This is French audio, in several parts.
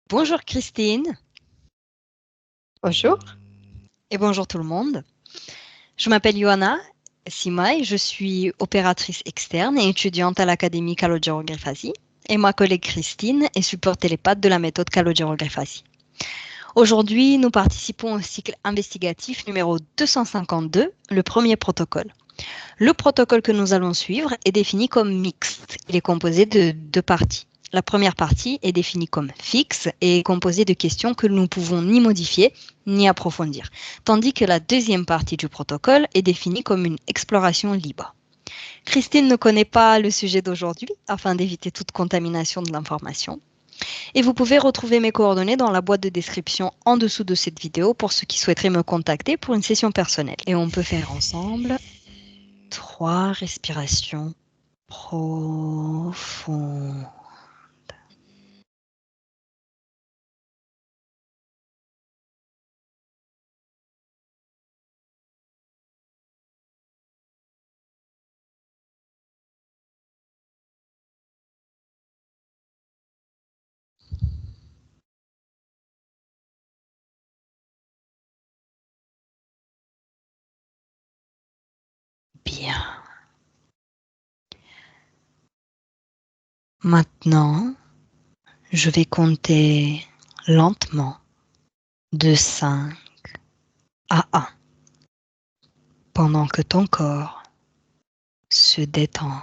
Bonjour Christine. Bonjour. Et bonjour tout le monde. Je m'appelle Ioana Simay, je suis opératrice externe et étudiante à l'Académie Calogero-Greffasi. Et ma collègue Christine est support télépathe de la méthode Calogero-Greffasi. Aujourd'hui, nous participons au cycle investigatif numéro 252, le premier protocole. Le protocole que nous allons suivre est défini comme mixte. Il est composé de deux parties. La première partie est définie comme fixe et est composée de questions que nous ne pouvons ni modifier ni approfondir, tandis que la deuxième partie du protocole est définie comme une exploration libre. Christine ne connaît pas le sujet d'aujourd'hui afin d'éviter toute contamination de l'information. Et vous pouvez retrouver mes coordonnées dans la boîte de description en dessous de cette vidéo pour ceux qui souhaiteraient me contacter pour une session personnelle. Et on peut faire ensemble 3 respirations profondes. Bien. Maintenant, je vais compter lentement de 5 à 1 pendant que ton corps se détend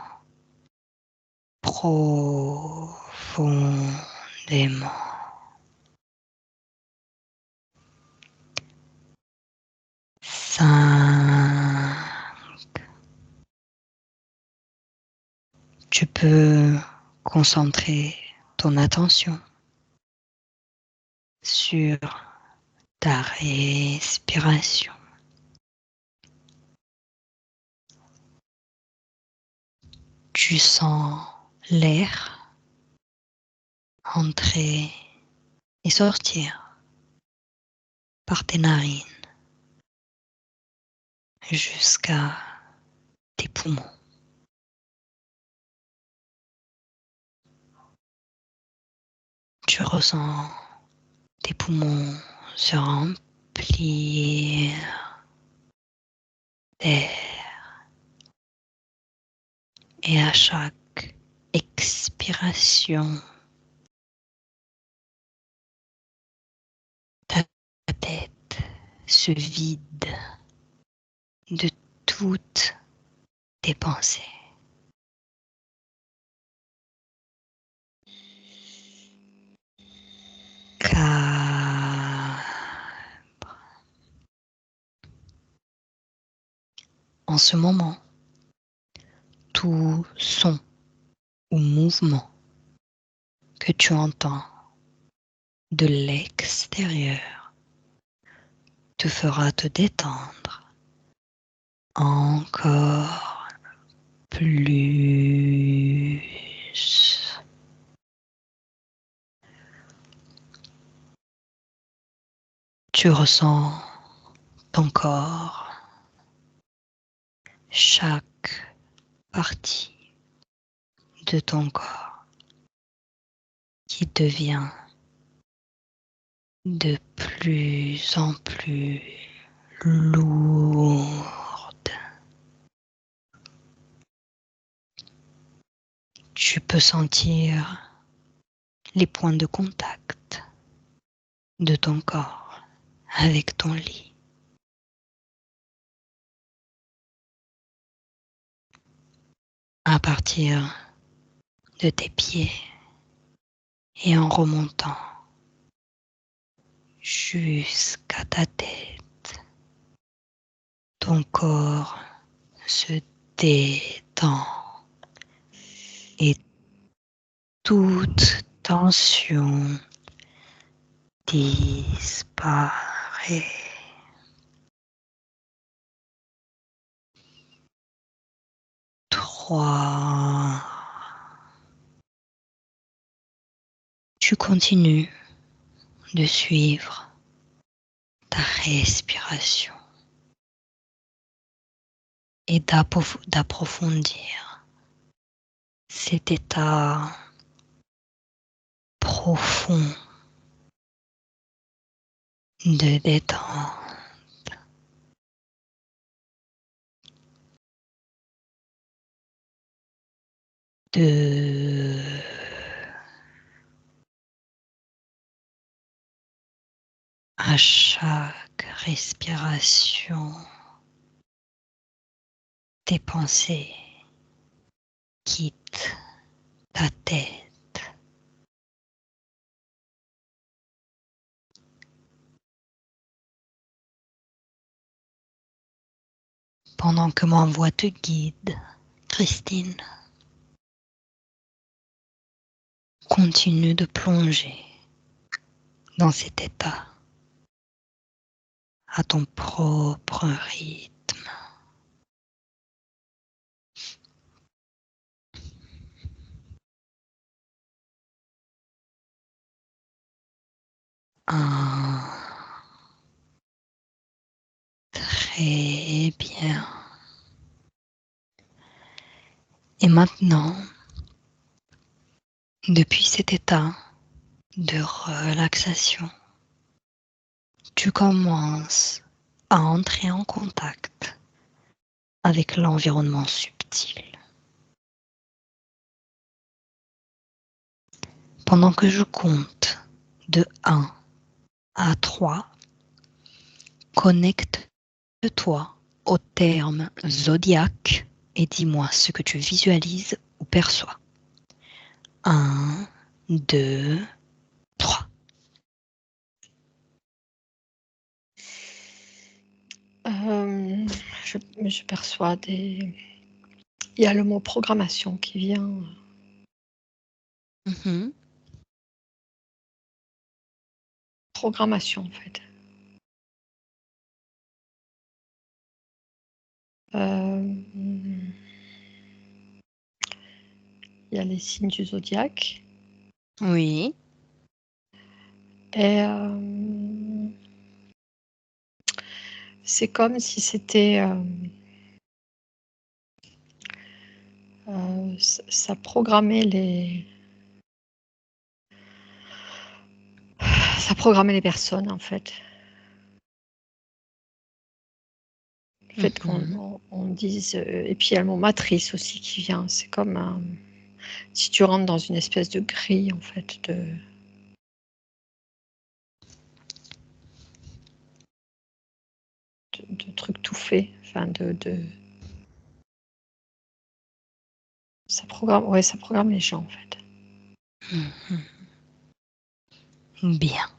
profondément. 5. Tu peux concentrer ton attention sur ta respiration. Tu sens l'air entrer et sortir par tes narines jusqu'à tes poumons. Tu ressens tes poumons se remplir d'air et à chaque expiration, ta tête se vide de toutes tes pensées. Calme. En ce moment, tout son ou mouvement que tu entends de l'extérieur te fera te détendre encore plus. Tu ressens ton corps, chaque partie de ton corps qui devient de plus en plus lourde. Tu peux sentir les points de contact de ton corps avec ton lit. À partir de tes pieds et en remontant jusqu'à ta tête, ton corps se détend et toute tension disparaît. Trois. Tu continues de suivre ta respiration et d'approfondir cet état profond de détente. À chaque respiration, tes pensées quittent ta tête. Pendant que ma voix te guide, Christine, continue de plonger dans cet état à ton propre rythme. Très bien. Et maintenant, depuis cet état de relaxation, tu commences à entrer en contact avec l'environnement subtil. Pendant que je compte de 1 à 3, connecte-toi au terme zodiaque et dis-moi ce que tu visualises ou perçois. 1, 2, 3. Je perçois des... Il y a le mot programmation qui vient. Programmation, en fait. Il y a les signes du zodiaque. Oui. Et c'est comme si c'était... ça programmait les... Ça programmait les personnes, en fait. Le fait qu'on dise... et puis il y a le mot matrice aussi qui vient. C'est comme si tu rentres dans une espèce de grille, en fait, de trucs tout faits. Enfin, ça programme les gens, en fait. Bien.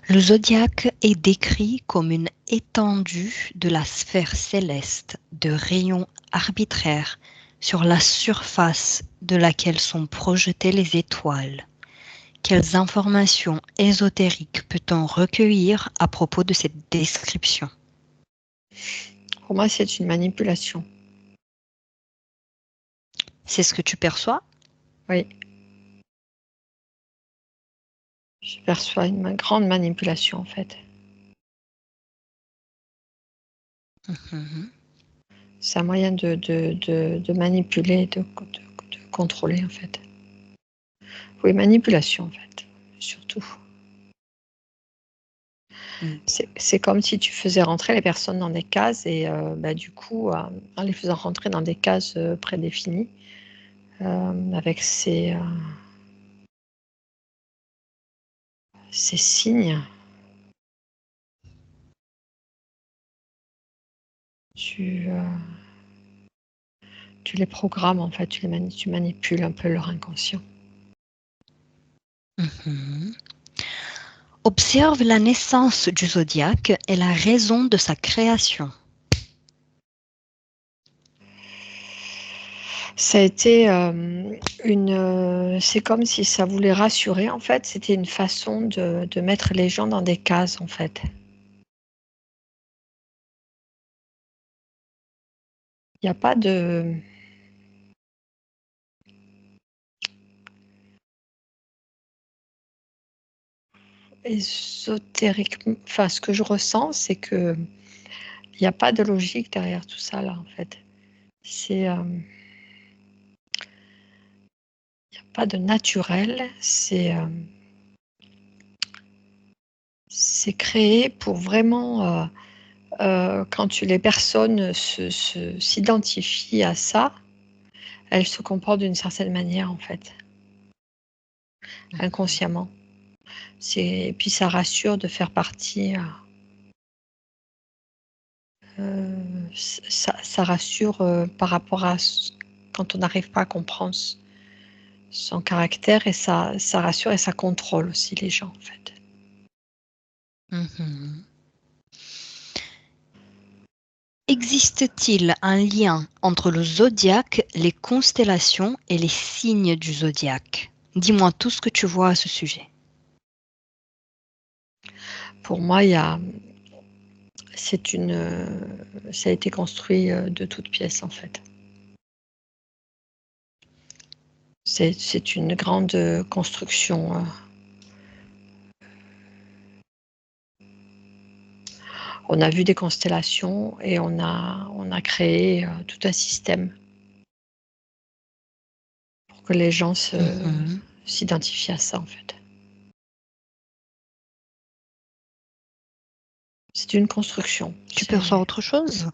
Le zodiaque est décrit comme une étendue de la sphère céleste de rayons arbitraires sur la surface de laquelle sont projetées les étoiles. Quelles informations ésotériques peut-on recueillir à propos de cette description? Pour moi, c'est une manipulation. C'est ce que tu perçois? Oui. Je perçois une grande manipulation, en fait. C'est un moyen de manipuler, de contrôler, en fait. Oui, manipulation, en fait, surtout. C'est comme si tu faisais rentrer les personnes dans des cases et du coup, en les faisant rentrer dans des cases prédéfinies, avec ces signes, tu les programmes, en fait, tu manipules un peu leur inconscient. Observe la naissance du zodiaque et la raison de sa création. Ça a été c'est comme si ça voulait rassurer, en fait. C'était une façon de mettre les gens dans des cases, en fait. Il n'y a pas de... ésotériquement, enfin, ce que je ressens, c'est que il n'y a pas de logique derrière tout ça, là, en fait. Il n'y a pas de naturel, c'est c'est créé pour vraiment, quand les personnes s'identifient à ça, elles se comportent d'une certaine manière, en fait, inconsciemment. Et puis ça rassure de faire partie, ça rassure par rapport à quand on n'arrive pas à comprendre son caractère, et ça rassure et ça contrôle aussi les gens, en fait. Existe-t-il un lien entre le zodiaque, les constellations et les signes du zodiaque? Dis-moi tout ce que tu vois à ce sujet. Pour moi, ça a été construit de toutes pièces, en fait. C'est une grande construction. On a vu des constellations et on a créé tout un système pour que les gens s'identifient à ça, en fait. C'est une construction. Tu perçois autre chose?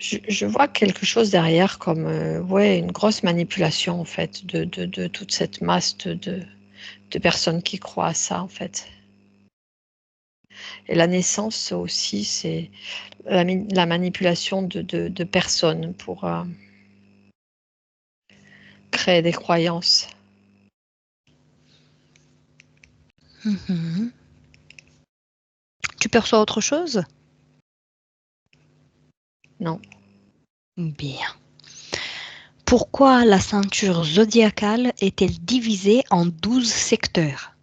Je vois quelque chose derrière comme une grosse manipulation, en fait, de toute cette masse de personnes qui croient à ça, en fait. Et la naissance aussi, c'est la manipulation de personnes pour créer des croyances. Tu perçois autre chose? Non. Bien. Pourquoi la ceinture zodiacale est-elle divisée en 12 secteurs?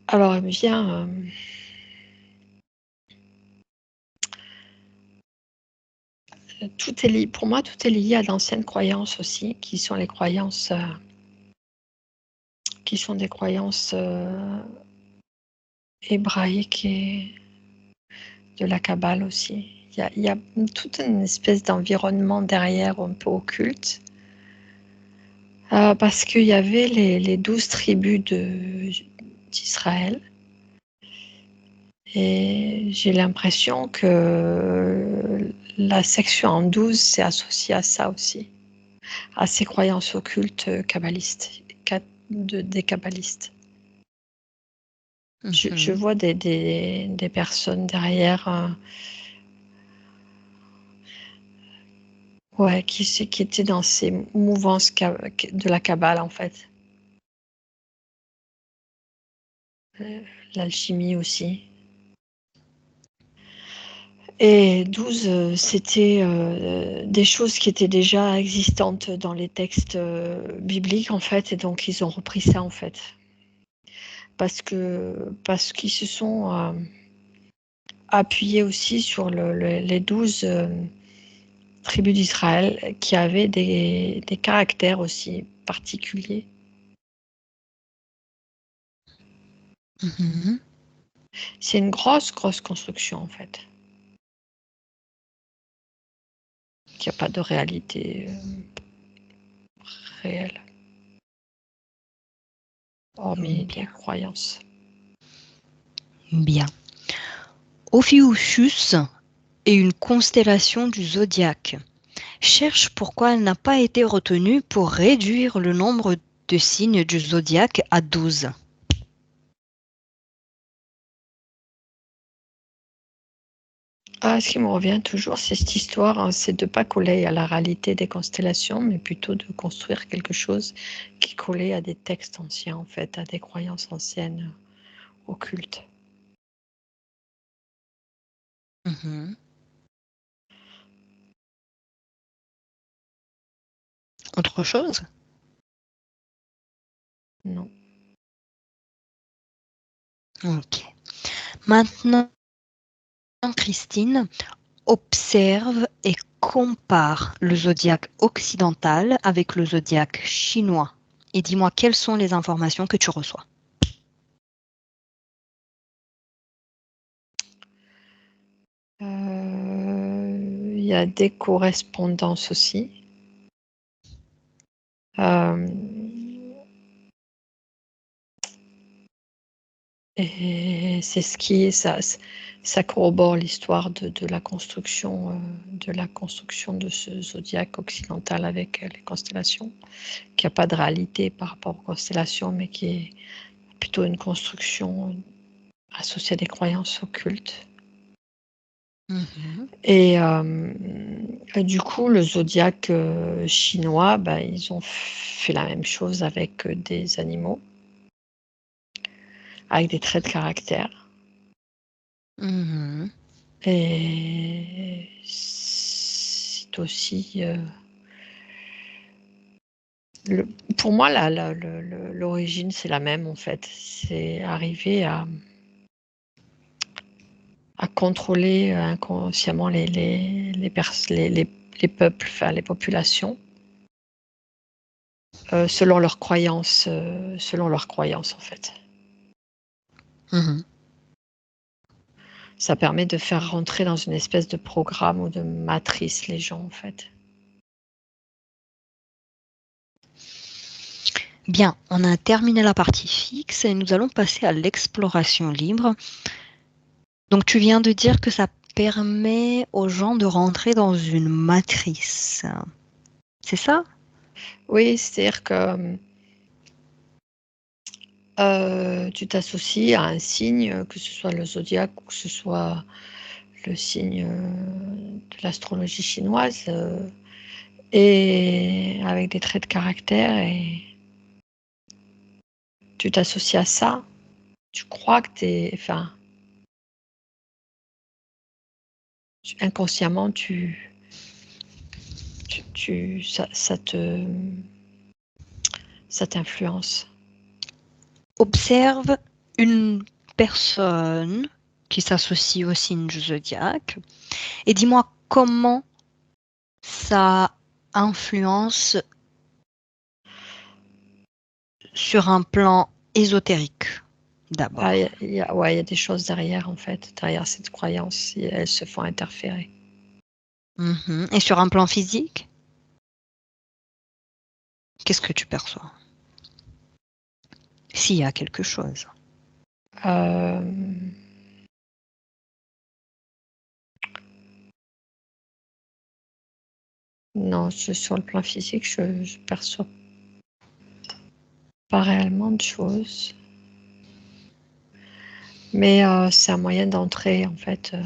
Alors, elle me vient. Pour moi, tout est lié à d'anciennes croyances aussi, qui sont les croyances, qui sont des croyances hébraïques et de la Kabbale aussi. Il y a toute une espèce d'environnement derrière, un peu occulte, parce qu'il y avait les 12 tribus d'Israël. Et j'ai l'impression que la section en 12, c'est associé à ça aussi, à ces croyances occultes kabbalistes, des kabbalistes. Je vois des personnes derrière qui étaient dans ces mouvances de la Kabbale, en fait. L'alchimie aussi. Et 12, c'était des choses qui étaient déjà existantes dans les textes bibliques, en fait, et donc ils ont repris ça, en fait. Parce qu'ils se sont appuyés aussi sur les 12 tribus d'Israël qui avaient des caractères aussi particuliers. C'est une grosse construction, en fait. Il n'y a pas de réalité réelle, hormis les croyances. Bien. Ophiuchus est une constellation du zodiaque. Cherche pourquoi elle n'a pas été retenue pour réduire le nombre de signes du zodiaque à 12. Ce qui me revient toujours, c'est cette histoire, hein, c'est de ne pas coller à la réalité des constellations, mais plutôt de construire quelque chose qui collait à des textes anciens, en fait, à des croyances anciennes occultes. Autre chose? Non. Ok. Maintenant, Christine, observe et compare le zodiaque occidental avec le zodiaque chinois. Et dis-moi quelles sont les informations que tu reçois. Il y a des correspondances aussi. Et c'est ce qui ça corrobore l'histoire de la construction de ce zodiaque occidental avec les constellations, qui n'a pas de réalité par rapport aux constellations, mais qui est plutôt une construction associée à des croyances occultes. Et du coup, le zodiaque chinois, ils ont fait la même chose avec des animaux, avec des traits de caractère. Et c'est aussi... pour moi, l'origine, c'est la même, en fait. C'est arriver à contrôler inconsciemment les peuples, enfin les populations, selon leurs croyances, en fait. Ça permet de faire rentrer dans une espèce de programme ou de matrice les gens, en fait. Bien, on a terminé la partie fixe et nous allons passer à l'exploration libre. Donc, tu viens de dire que ça permet aux gens de rentrer dans une matrice. C'est ça? Oui, c'est-à-dire que tu t'associes à un signe, que ce soit le zodiaque ou que ce soit le signe de l'astrologie chinoise, et avec des traits de caractère, et tu t'associes à ça. Tu crois que inconsciemment, ça t'influence. Observe une personne qui s'associe au signe du zodiaque et dis-moi comment ça influence sur un plan ésotérique d'abord. Il y a des choses derrière, en fait, derrière cette croyance, elles se font interférer. Et sur un plan physique, qu'est-ce que tu perçois? S'il y a quelque chose. Non, sur le plan physique, je perçois pas réellement de choses. Mais c'est un moyen d'entrer, en fait,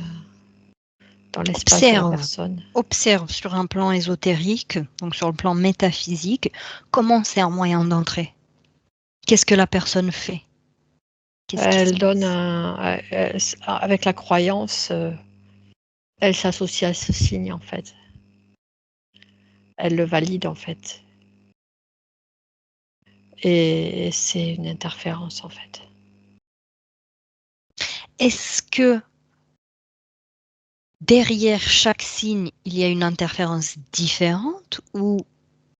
dans l'espace de la personne. Observe sur un plan ésotérique, donc sur le plan métaphysique, comment c'est un moyen d'entrer. Qu'est-ce que la personne fait? Elle donne avec la croyance, elle s'associe à ce signe, en fait. Elle le valide, en fait. Et c'est une interférence, en fait. Est-ce que derrière chaque signe, il y a une interférence différente ou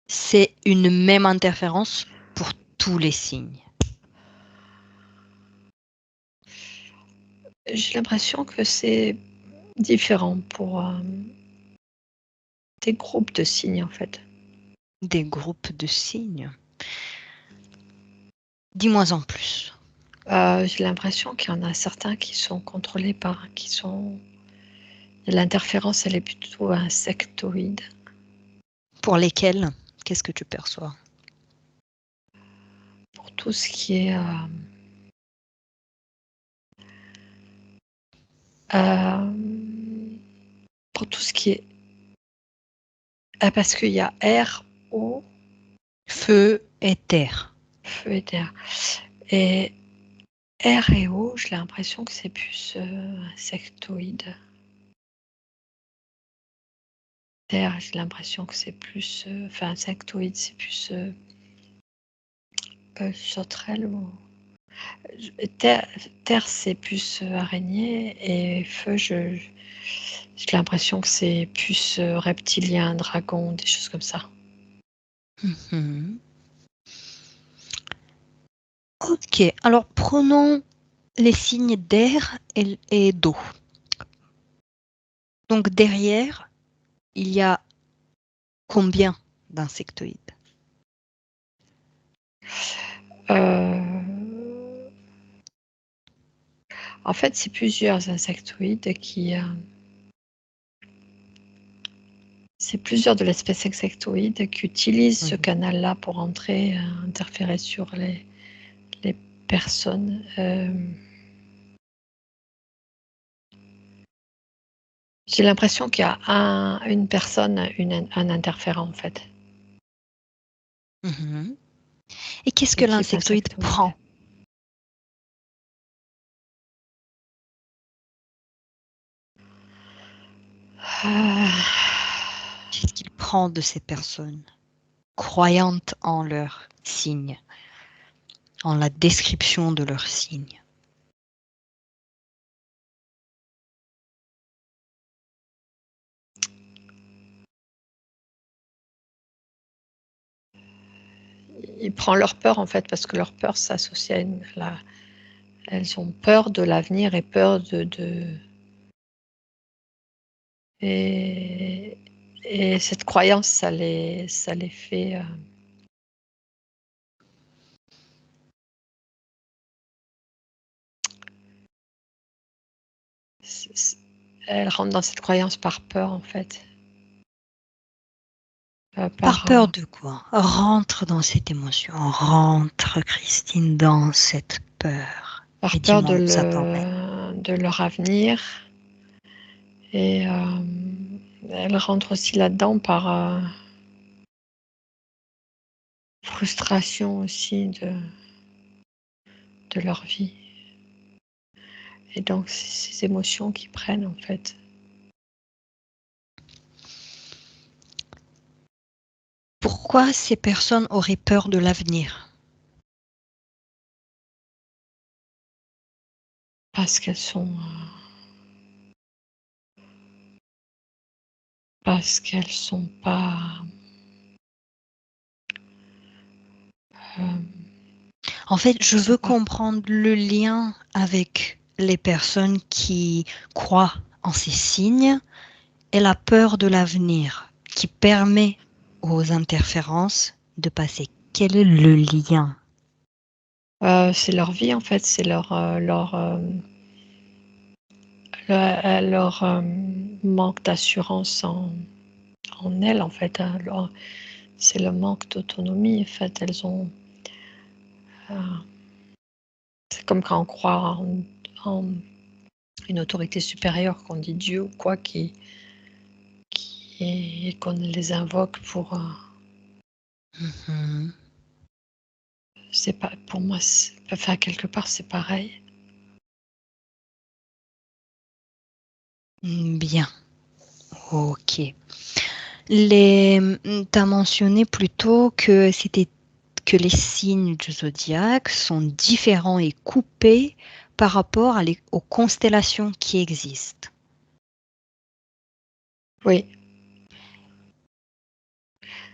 c'est une même interférence pour tous les signes? J'ai l'impression que c'est différent pour des groupes de signes, en fait. Des groupes de signes? Dis-moi en plus. J'ai l'impression qu'il y en a certains qui sont contrôlés l'interférence, elle est plutôt insectoïde. Pour lesquels, qu'est-ce que tu perçois? Pour tout ce qui est pour tout ce qui est parce qu'il y a air, eau, Feu et terre. feu et terre. Et air et eau, j'ai l'impression que c'est plus insectoïde. Terre, j'ai l'impression que c'est plus insectoïde, c'est plus sauterelle ou terre, c'est plus araignée, et feu, j'ai l'impression que c'est plus reptilien, dragon, des choses comme ça. Ok, alors prenons les signes d'air et d'eau. Donc derrière, il y a combien d'insectoïdes? En fait, c'est plusieurs insectoïdes c'est plusieurs de l'espèce insectoïde qui utilisent ce canal-là pour entrer, interférer sur les personnes. J'ai l'impression qu'il y a une personne, un interférent en fait. Et qu'est-ce que l'insectoïde prend? Qu'est-ce qu'il prend de ces personnes croyantes en leurs signes, en la description de leurs signes? Il prend leur peur en fait, parce que leur peur s'associe à elles ont peur de l'avenir et peur et cette croyance, ça les fait. Elles rentrent dans cette croyance par peur en fait. Par peur de quoi? Rentre dans cette émotion, rentre Christine dans cette peur. Par Et peur dis-moi où ça t'emmène. de leur avenir. Et elles rentrent aussi là-dedans par frustration aussi de leur vie. Et donc, c'est ces émotions qui prennent en fait. Pourquoi ces personnes auraient peur de l'avenir? Parce qu'elles sont pas. En fait, je veux comprendre le lien avec les personnes qui croient en ces signes et la peur de l'avenir qui permet aux interférences de passer. Quel est le lien? C'est leur vie en fait, c'est leur manque d'assurance en elles en fait. C'est le manque d'autonomie en fait. Elles ont. C'est comme quand on croit en une autorité supérieure, qu'on dit Dieu ou quoi, qu'on les invoque pour. C'est pas pour moi. Enfin, quelque part, c'est pareil. Bien. Ok. T'as mentionné plutôt que les signes du zodiaque sont différents et coupés par rapport aux constellations qui existent. Oui.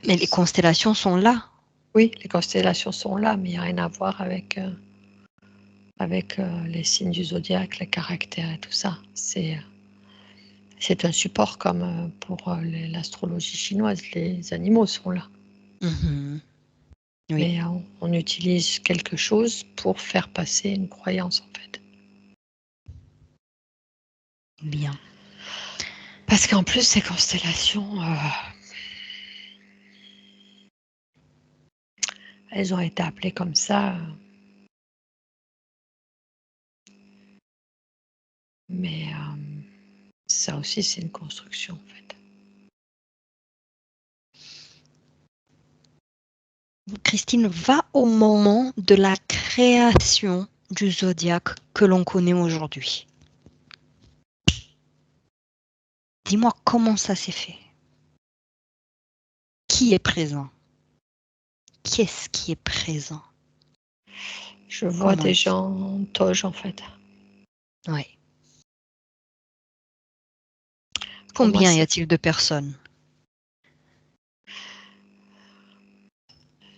Mais les constellations sont là. Oui, les constellations sont là, mais il n'y a rien à voir avec les signes du zodiaque, les caractères et tout ça. C'est un support comme pour l'astrologie chinoise. Les animaux sont là. Oui. Mais on utilise quelque chose pour faire passer une croyance en fait. Bien. Parce qu'en plus, ces constellations, elles ont été appelées comme ça. Mais ça aussi, c'est une construction en fait. Christine, va au moment de la création du zodiaque que l'on connaît aujourd'hui. Dis-moi comment ça s'est fait. Qui est présent? Qu'est-ce qui est présent? Je vois des gens en toge en fait. Oui. Combien y a-t-il de personnes?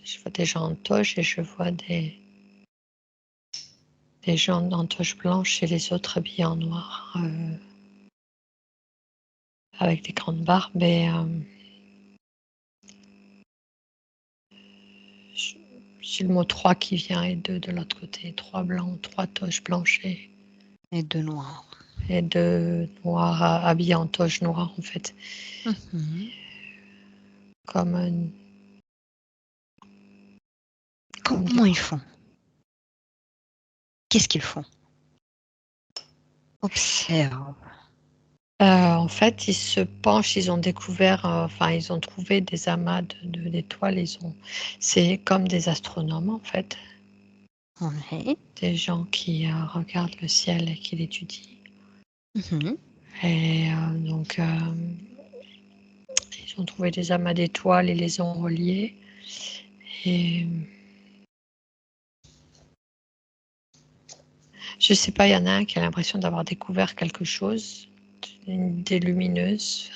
Je vois des gens en toge et je vois des gens en toge blanche et les autres habillés en noir, avec des grandes barbes. Et C'est le mot 3 qui vient et 2 de l'autre côté. 3 blancs, 3 toches blanches Et 2 noirs. et 2 noirs habillés en toche noire en fait. Comme un... Comment ils font? Qu'est-ce qu'ils font? Observe. En fait, ils se penchent, ils ont découvert, ils ont trouvé des amas d'étoiles. C'est comme des astronomes en fait, Oui. des gens qui regardent le ciel et qui l'étudient. Mhm. Et donc, ils ont trouvé des amas d'étoiles et les ont reliés. Et je sais pas, il y en a un qui a l'impression d'avoir découvert quelque chose, une idée lumineuse.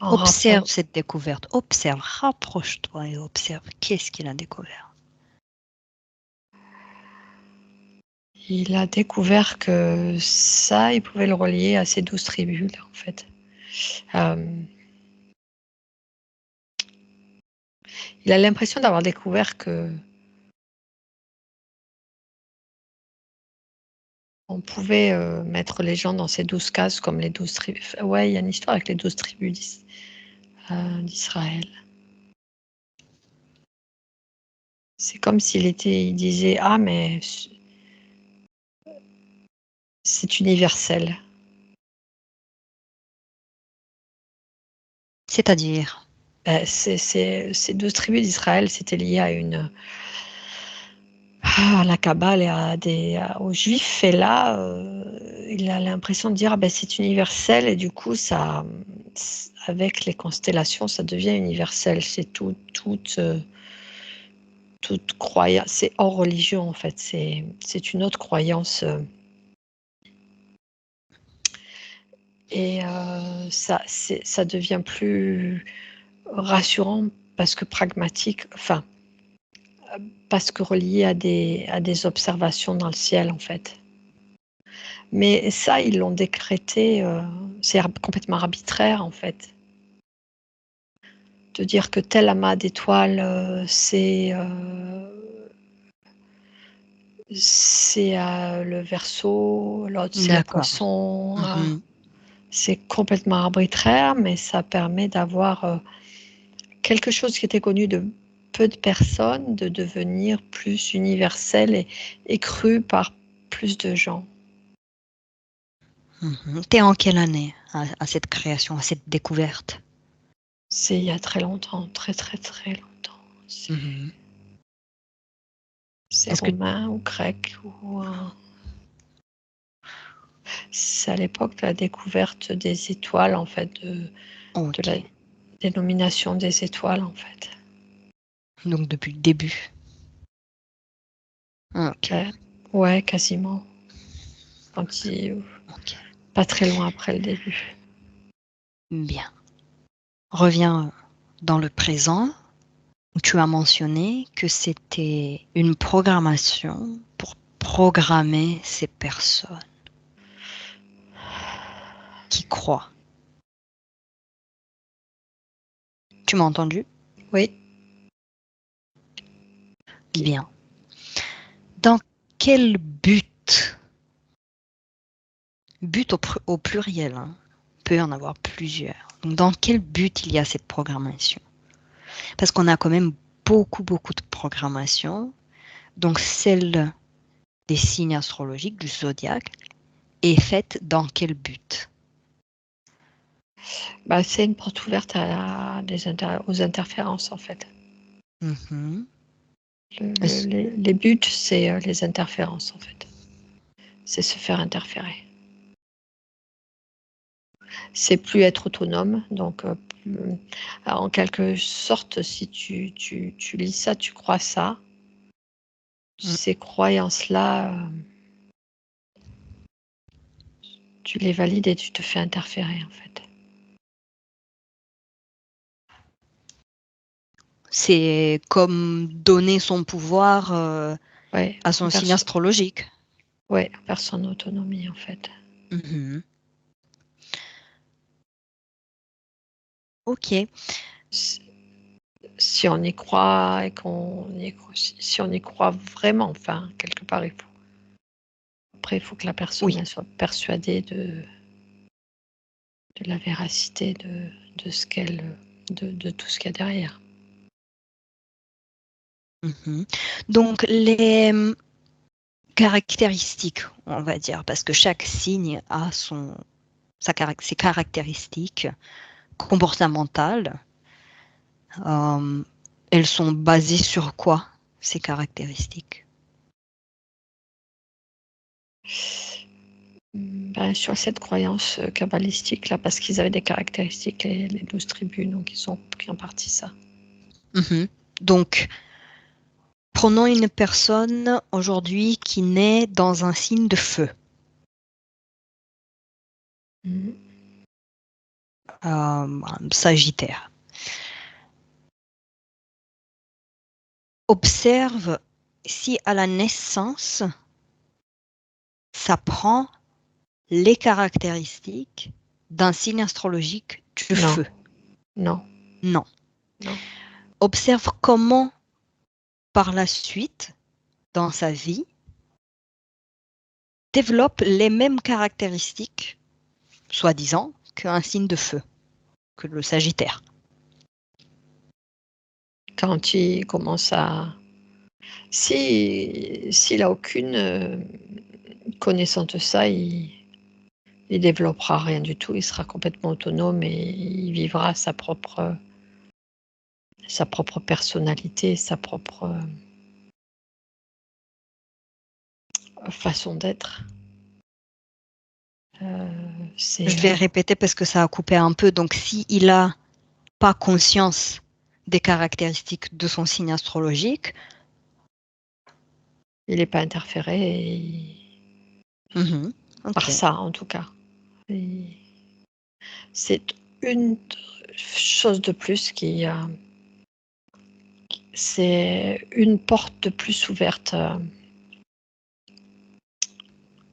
Observe cette découverte. Observe, rapproche-toi et observe. Qu'est-ce qu'il a découvert? Il a découvert que ça, il pouvait le relier à ces 12 tribus, là, en fait. Il a l'impression d'avoir découvert que on pouvait mettre les gens dans ces 12 cases comme les 12 tribus. Ouais, il y a une histoire avec les 12 tribus d'Israël. C'est comme il disait, ah, mais c'est universel. C'est-à-dire? Ces 12 tribus d'Israël, c'était lié à la Kabbale et aux Juifs. Et là, il a l'impression de dire, ah, ben, c'est universel. Et du coup, ça, avec les constellations, ça devient universel. C'est toute croyance. C'est hors religion, en fait. C'est une autre croyance. Et ça devient plus rassurant parce que pragmatique, parce que relié à des observations dans le ciel, en fait. Mais ça, ils l'ont décrété, c'est complètement arbitraire, en fait. De dire que tel amas d'étoiles, c'est le Verseau, l'autre c'est le D'accord. Poisson. C'est complètement arbitraire, mais ça permet d'avoir quelque chose qui était connu de peu de personnes, de devenir plus universel et cru par plus de gens. T'es en quelle année à cette création, à cette découverte? C'est il y a très longtemps, très très très longtemps. C'est Est-ce que romain ou grec ou c'est à l'époque de la découverte des étoiles, en fait, de la dénomination des étoiles, en fait. Donc depuis le début. Ok. Ouais, quasiment. Pas très loin après le début. Bien. Reviens dans le présent où tu as mentionné que c'était une programmation pour programmer ces personnes qui croient. Tu m'as entendu? Oui. Bien. Dans quel but au pluriel, hein, peut y en avoir plusieurs. Donc, dans quel but il y a cette programmation? Parce qu'on a quand même beaucoup de programmation. Donc, celle des signes astrologiques, du zodiaque, est faite dans quel but? C'est une porte ouverte aux interférences, en fait. Les buts, c'est les interférences, en fait. C'est se faire interférer. C'est plus être autonome. Donc, en quelque sorte, si tu lis ça, tu crois ça, ces croyances-là, tu les valides et tu te fais interférer, en fait. C'est comme donner son pouvoir à son signe astrologique. Oui, vers son autonomie, en fait. Ok. si on y croit et si on y croit vraiment, enfin, quelque part, après, il faut que la personne Oui. elle soit persuadée de la véracité de ce de tout ce qu'il y a derrière. Mhm. Donc, les caractéristiques, on va dire, parce que chaque signe a ses caractéristiques comportementales. Euh, elles sont basées sur quoi, ces caractéristiques? Ben, sur cette croyance kabbalistique là, parce qu'ils avaient des caractéristiques, les 12 tribus, donc ils ont pris en partie ça. Mhm. Donc, prenons une personne aujourd'hui qui naît dans un signe de feu, Mhm. un Sagittaire. Observe si à la naissance, ça prend les caractéristiques d'un signe astrologique du Non, feu. non, Non. non. Observe comment, par la suite, dans sa vie, développe les mêmes caractéristiques, soi-disant, qu'un signe de feu, que le Sagittaire. Quand il commence à... S'il n'a aucune connaissance de ça, il développera rien du tout, il sera complètement autonome et il vivra sa propre personnalité, sa propre façon d'être. Je vais répéter parce que ça a coupé un peu. Donc, s'il n'a pas conscience des caractéristiques de son signe astrologique, il n'est pas interféré par ok. ça, en tout cas. C'est une chose de plus c'est une porte de plus ouverte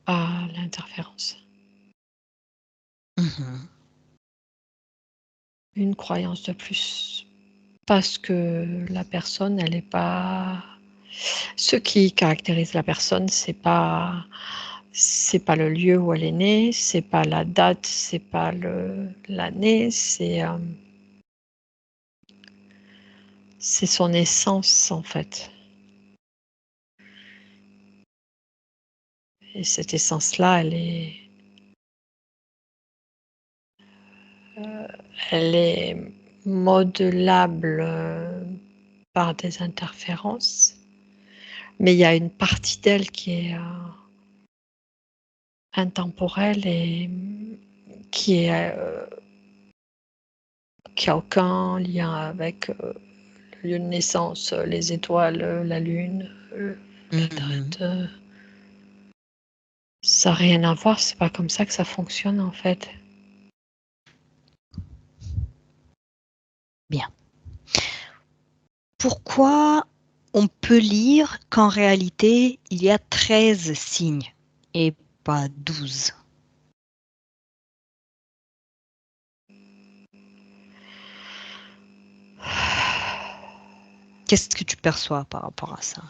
à l'interférence. Mhm. Une croyance de plus. Parce que la personne, elle n'est pas... Ce qui caractérise la personne, c'est pas le lieu où elle est née, c'est pas la date, c'est pas l'année, c'est son essence en fait. Et cette essence-là, elle est modelable par des interférences, mais il y a une partie d'elle qui est intemporelle et qui a aucun lien avec le lieu de naissance, les étoiles, la lune, la Mhm. date. Ça n'a rien à voir, c'est pas comme ça que ça fonctionne en fait. Bien. Pourquoi on peut lire qu'en réalité, il y a 13 signes et pas 12? Qu'est-ce que tu perçois par rapport à ça?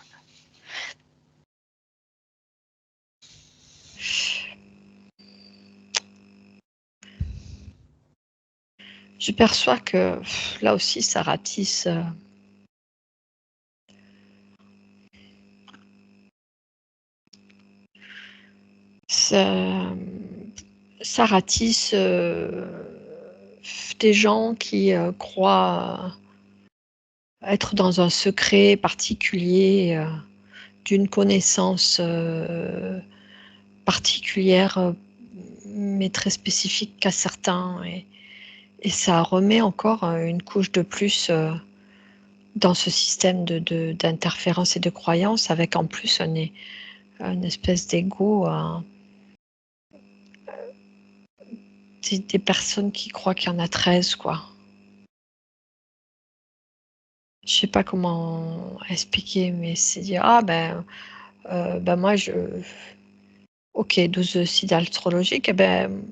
Je perçois que là aussi, ça ratisse. Ça, ça ratisse des gens qui croient être dans un secret particulier d'une connaissance particulière, mais très spécifique qu'à certains. Et ça remet encore une couche de plus dans ce système d'interférence et de croyance, avec en plus une espèce d'ego. Des personnes qui croient qu'il y en a 13, quoi. Je sais pas comment expliquer, mais c'est dire, ah ben moi, ok, 12 signes astrologiques, eh ben,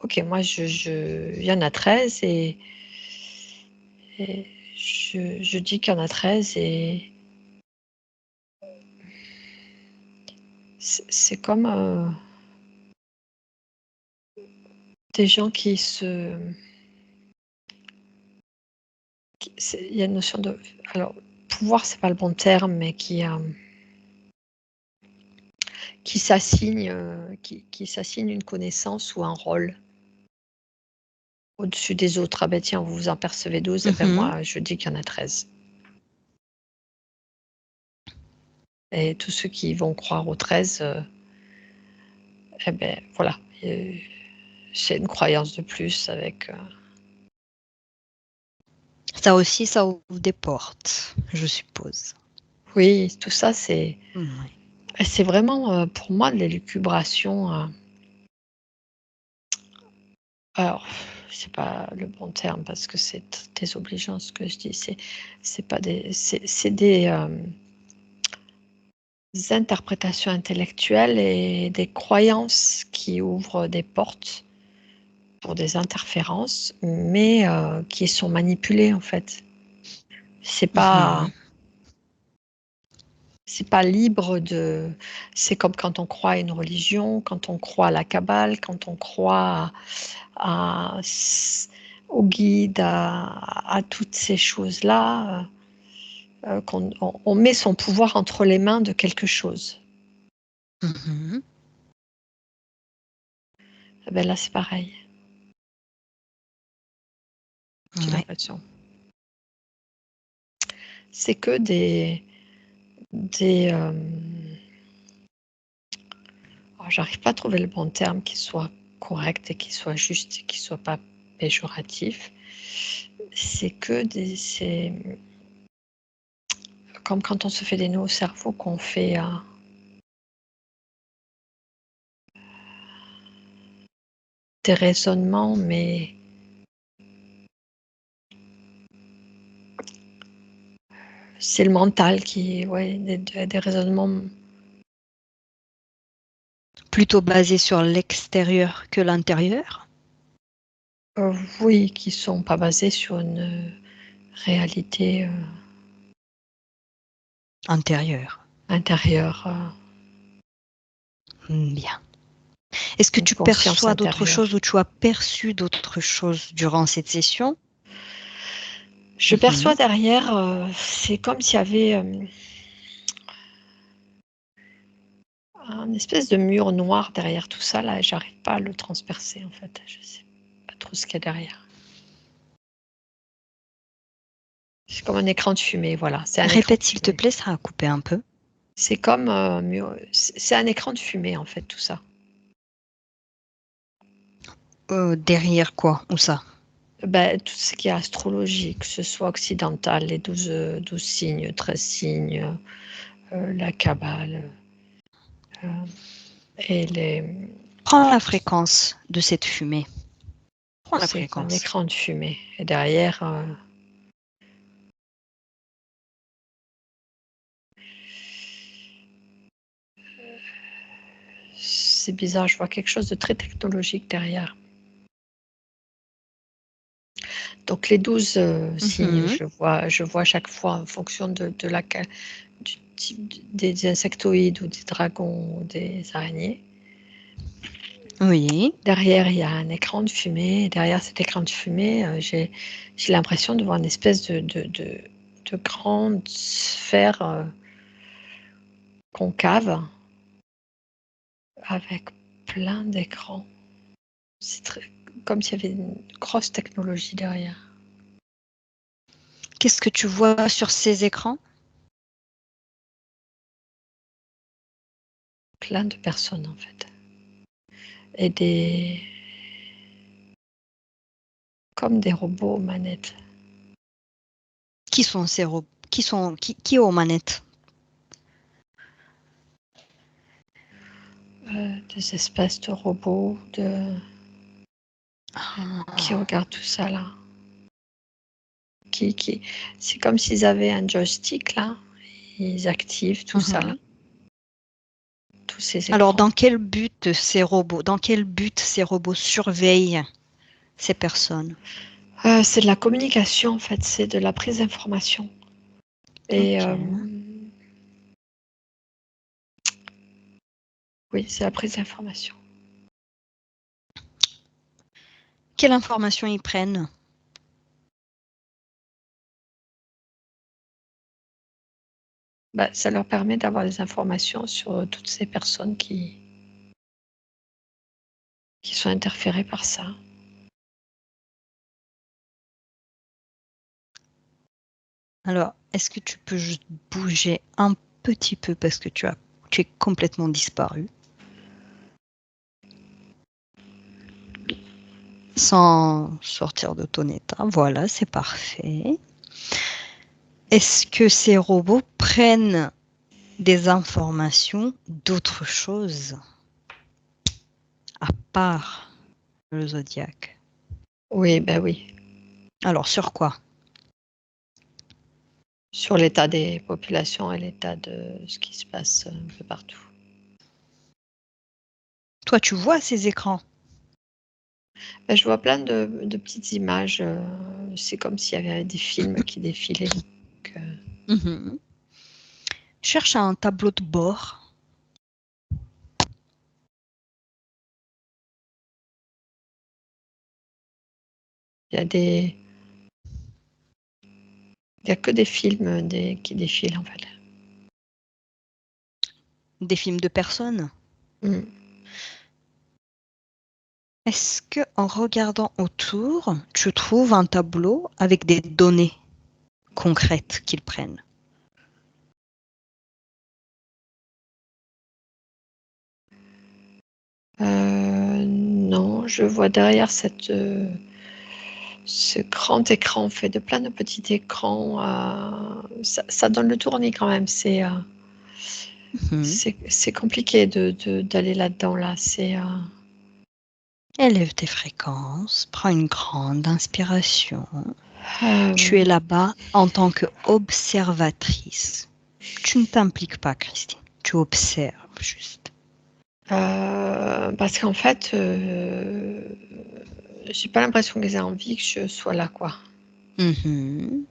ok, moi, il y en a 13 et je dis qu'il y en a 13 et c'est comme des gens qui se... Il y a une notion de... Alors, pouvoir, c'est pas le bon terme, mais qui s'assigne une connaissance ou un rôle au-dessus des autres. Ah ben tiens, vous en percevez 12, et ben moi, je dis qu'il y en a 13. Et tous ceux qui vont croire aux 13, eh ben voilà, c'est une croyance de plus avec... Ça aussi, ça ouvre des portes, je suppose. Oui, tout ça, c'est Ouais. vraiment pour moi de l'élucubration. Alors, c'est pas le bon terme parce que c'est désobligeant ce que je dis. C'est pas des interprétations intellectuelles et des croyances qui ouvrent des portes pour des interférences, mais qui sont manipulées en fait. C'est pas libre de... C'est comme quand on croit à une religion, quand on croit à la Kabbale, quand on croit au guide, à toutes ces choses-là, qu'on on met son pouvoir entre les mains de quelque chose. Eh ben là, c'est pareil. J'ai l'impression. C'est que j'arrive pas à trouver le bon terme qui soit correct et qui soit juste et qui soit pas péjoratif. C'est que c'est comme quand on se fait des nœuds au cerveau, qu'on fait des raisonnements, mais c'est le mental qui, des raisonnements plutôt basé sur l'extérieur que l'intérieur. Oui, qui sont pas basés sur une réalité Intérieur. intérieure. Bien. Est-ce que Une tu conscience perçois d'autres intérieure. choses ou tu as perçu d'autres choses durant cette session? Je perçois derrière, c'est comme s'il y avait un espèce de mur noir derrière tout ça, là, et j'arrive pas à le transpercer, en fait. Je sais pas trop ce qu'il y a derrière. C'est comme un écran de fumée, voilà. C'est un Répète s'il te plaît, ça a coupé un peu. C'est comme c'est un écran de fumée, en fait, tout ça. Derrière quoi? Où ça? Tout ce qui est astrologie, que ce soit occidental, les 12 signes, 13 signes, la Kabbale, et les... Prends la fréquence de cette fumée. Prends la C'est un fréquence. écran de fumée. Et derrière, c'est bizarre, je vois quelque chose de très technologique derrière. Donc les 12 signes, je vois chaque fois en fonction du type des insectoïdes ou des dragons ou des araignées. Oui. Derrière, il y a un écran de fumée. Et derrière cet écran de fumée, j'ai l'impression de voir une espèce de grande sphère concave avec plein d'écrans. C'est comme s'il y avait une grosse technologie derrière. Qu'est-ce que tu vois sur ces écrans? Plein de personnes en fait. Et comme des robots aux manettes. Qui sont ces robots? Qui est aux manettes? Des espèces de robots qui regardent tout ça là. C'est comme s'ils avaient un joystick là. Ils activent tout ça là. Tous ces écrans. Alors, dans quel but ces robots surveillent ces personnes? C'est de la communication, en fait. C'est de la prise d'information. Et Ok. oui, c'est la prise d'information. Quelle information ils prennent? Bah, ça leur permet d'avoir des informations sur toutes ces personnes qui sont interférées par ça. Alors, est-ce que tu peux juste bouger un petit peu parce que tu es complètement disparu? Sans sortir de ton état. Voilà, c'est parfait. Est-ce que ces robots prennent des informations d'autres choses à part le zodiaque? Oui, ben oui. Alors, sur quoi? Sur l'état des populations et l'état de ce qui se passe un peu partout. Toi, tu vois ces écrans? Ben, je vois plein de petites images. C'est comme s'il y avait des films qui défilaient. Donc, Mhm. Cherche un tableau de bord. il y a des... Il n'y a que des films qui défilent, en fait. Des films de personnes. Mm. Est-ce que en regardant autour, tu trouves un tableau avec des données concrètes qu'ils prennent? Non, je vois derrière ce grand écran fait de plein de petits écrans. Ça donne le tournis quand même. Mhm. C'est compliqué d'aller là-dedans. Là. Élève tes fréquences, prends une grande inspiration. Tu es Euh, là-bas en tant qu'observatrice. Tu ne t'impliques pas, Christine. Tu observes juste. parce qu'en fait, j'ai pas l'impression qu'ils aient envie que je sois là, quoi. Mhm.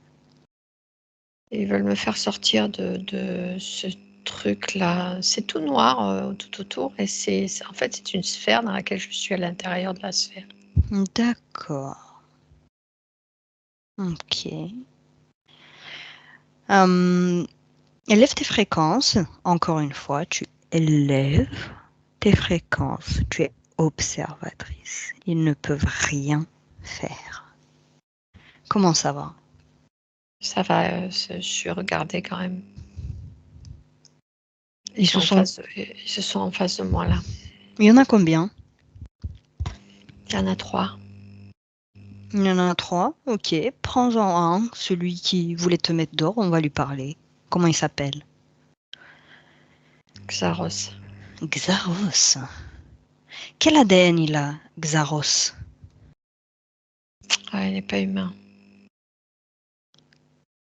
Ils veulent me faire sortir de ce truc-là. C'est tout noir tout autour et en fait, c'est une sphère dans laquelle je suis à l'intérieur de la sphère. D'accord. Ok. Élève tes fréquences. Encore une fois, tu élèves tes fréquences. Tu es observatrice. Ils ne peuvent rien faire. Comment ça va? Ça va, je suis regardée quand même. Ils se sont... Ils se sont en face de moi là. Il y en a combien? Il y en a 3. Il y en a 3. Ok. Prends-en un. Celui qui voulait te mettre dehors, on va lui parler. Comment il s'appelle? Xaros. Xaros. Quel ADN il a, Xaros? Ah, il n'est pas humain.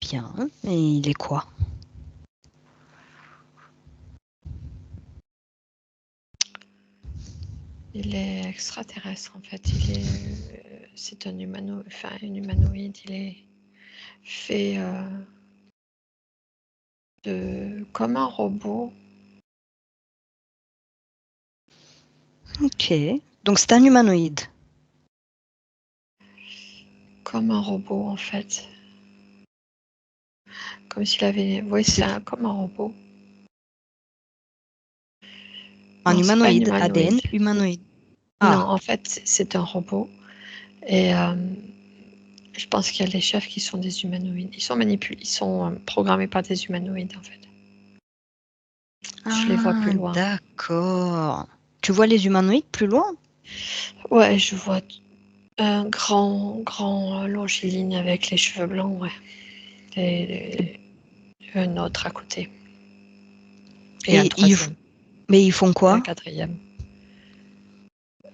Bien. Et il est quoi? Il est extraterrestre en fait. C'est un une humanoïde. Il est fait comme un robot. Ok. Donc c'est un humanoïde. Comme un robot en fait. Comme s'il avait. Oui, comme un robot. Un Non, c'est pas un humanoïde. humanoïde. ADN humanoïde. Non, Ah. en fait, c'est un robot. Et je pense qu'il y a les chefs qui sont des humanoïdes. Ils sont programmés par des humanoïdes en fait. Je les vois Ah, plus loin. d'accord. Tu vois les humanoïdes plus loin? Ouais, je vois un grand longiligne avec les cheveux blancs, ouais. Et un autre à côté. Et un Et troisième. mais ils font Et un quoi? quatrième.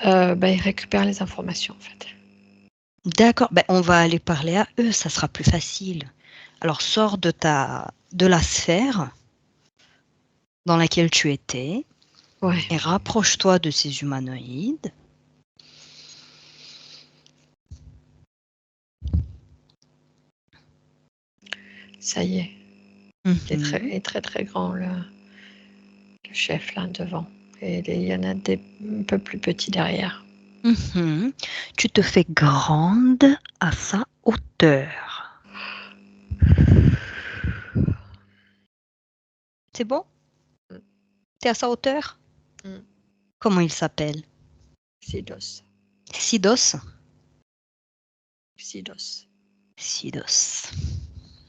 Ils récupèrent les informations en fait. D'accord. Ben, on va aller parler à eux, ça sera plus facile. Alors sors de la sphère dans laquelle tu étais Ouais. et rapproche-toi de ces humanoïdes. Ça y est. Il est très, très grand, le chef, là, devant. Et il y en a des un peu plus petits derrière. Tu te fais grande à sa hauteur. C'est bon? Mm. T'es à sa hauteur? Mm. Comment il s'appelle? Sidos. Sidos? Sidos. Sidos.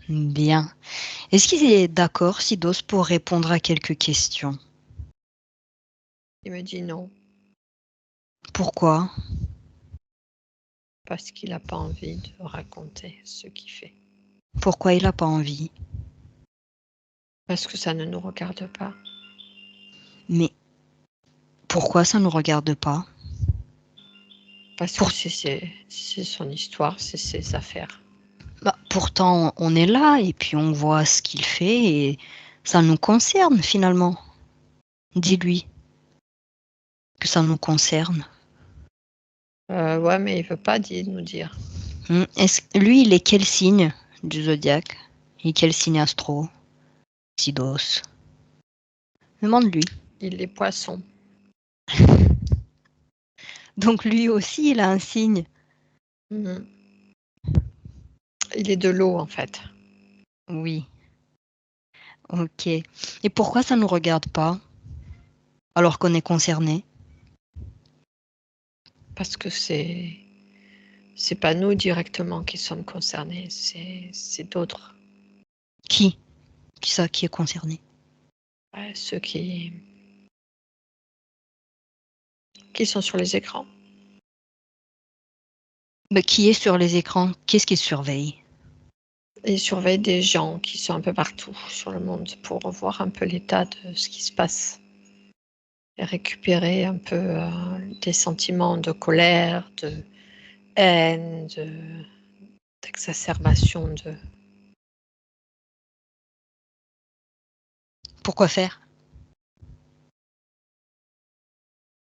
Bien. Est-ce qu'il est d'accord, Sidos, pour répondre à quelques questions? Il me dit non, Pourquoi? parce qu'il n'a pas envie de raconter ce qu'il fait. Pourquoi il n'a pas envie? Parce que ça ne nous regarde pas. Mais pourquoi ça ne nous regarde pas? Parce que c'est son histoire, c'est ses affaires. Bah, pourtant, on est là et puis on voit ce qu'il fait et ça nous concerne finalement. Dis-lui que ça nous concerne. Ouais, mais il veut pas nous dire. Lui, il est quel signe du zodiaque? Il est quel signe astro? Sidos. Demande-lui. Il est poisson. Donc lui aussi, il a un signe. Il est de l'eau, en fait. Oui. Ok. Et pourquoi ça ne nous regarde pas alors qu'on est concerné? Parce que c'est pas nous directement qui sommes concernés, c'est d'autres. Qui? Qui est concerné? Ceux qui sont sur les écrans. Mais qui est sur les écrans? Qu'est-ce qu'il surveille? Ils surveillent des gens qui sont un peu partout sur le monde pour voir un peu l'état de ce qui se passe. Et récupérer un peu des sentiments de colère, de haine, d'exacerbation de... Pourquoi faire?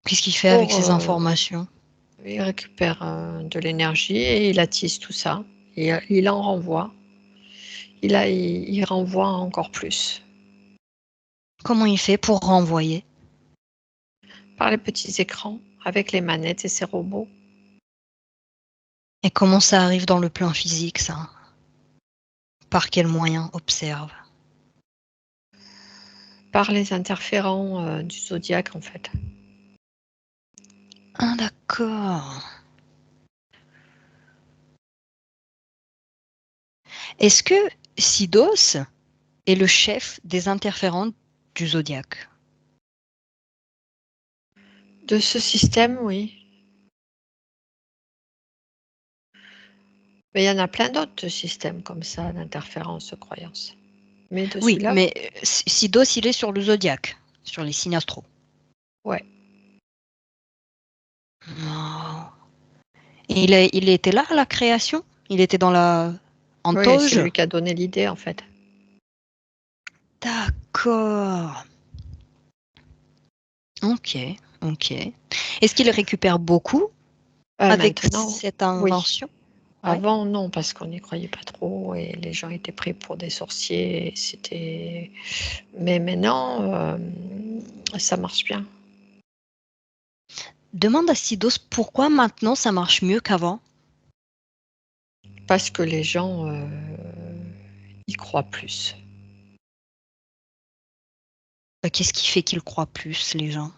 Qu'est-ce qu'il fait avec Pour, ces informations? il récupère de l'énergie et il attise tout ça. Et il en renvoie. Il renvoie encore plus. Comment il fait pour renvoyer? Par les petits écrans, avec les manettes et ses robots. Et comment ça arrive dans le plan physique, ça? Par quels moyens? Observe. Par les interférents du zodiaque, en fait. Ah, d'accord. Est-ce que Sidos est le chef des interférents du zodiaque? De ce système, oui. Mais il y en a plein d'autres systèmes comme ça, d'interférences, de croyances. Mais de Oui, celui-là, mais Sidos, il est sur le zodiaque, sur les signes astro. ouais. Oh. Et il était là à la création? Il était en Oui, c'est toge? lui qui a donné l'idée, en fait. D'accord. Ok, ok. Est-ce qu'il récupère beaucoup avec Maintenant, cette oui. invention? Ouais. Avant, non, parce qu'on n'y croyait pas trop et les gens étaient pris pour des sorciers. Mais maintenant, ça marche bien. Demande à Sidos pourquoi maintenant ça marche mieux qu'avant. Parce que les gens y croient plus. Qu'est-ce qui fait qu'ils croient plus, les gens?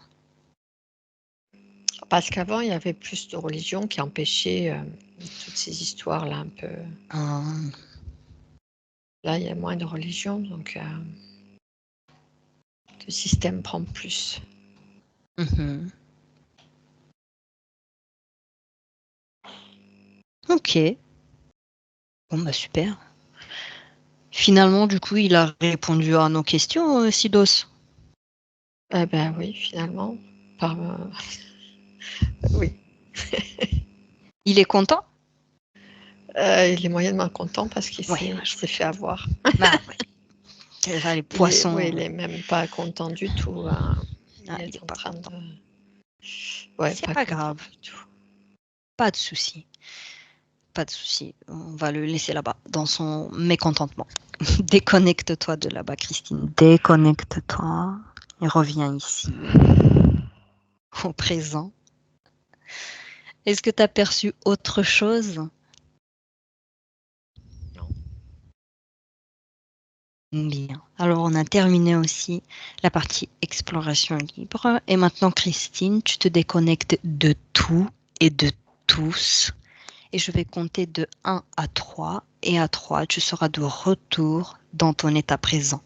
Parce qu'avant, il y avait plus de religion qui empêchait toutes ces histoires-là un peu. Hum, Là, il y a moins de religion, donc le système prend plus. mhm. Ok, bon bah super. Finalement, du coup, il a répondu à nos questions, Sidos. Eh ben oui, finalement. Par, oui. Il est content? Il est moyennement content parce qu'il Ouais, s'est fait avoir. bah, ouais. C'est ça, les Oui, poissons. il est même pas content du tout, hein. Ah, Il il est est en pas train content. de... Ouais, C'est pas pas content grave, du tout. pas de souci. Pas de souci, on va le laisser là-bas, dans son mécontentement. Déconnecte-toi de là-bas, Christine. Déconnecte-toi et reviens ici, au présent. Est-ce que tu as perçu autre chose? Non. Bien. Alors, on a terminé aussi la partie exploration libre. Et maintenant, Christine, tu te déconnectes de tout et de tous. Et je vais compter de 1 à 3. Et à 3, tu seras de retour dans ton état présent.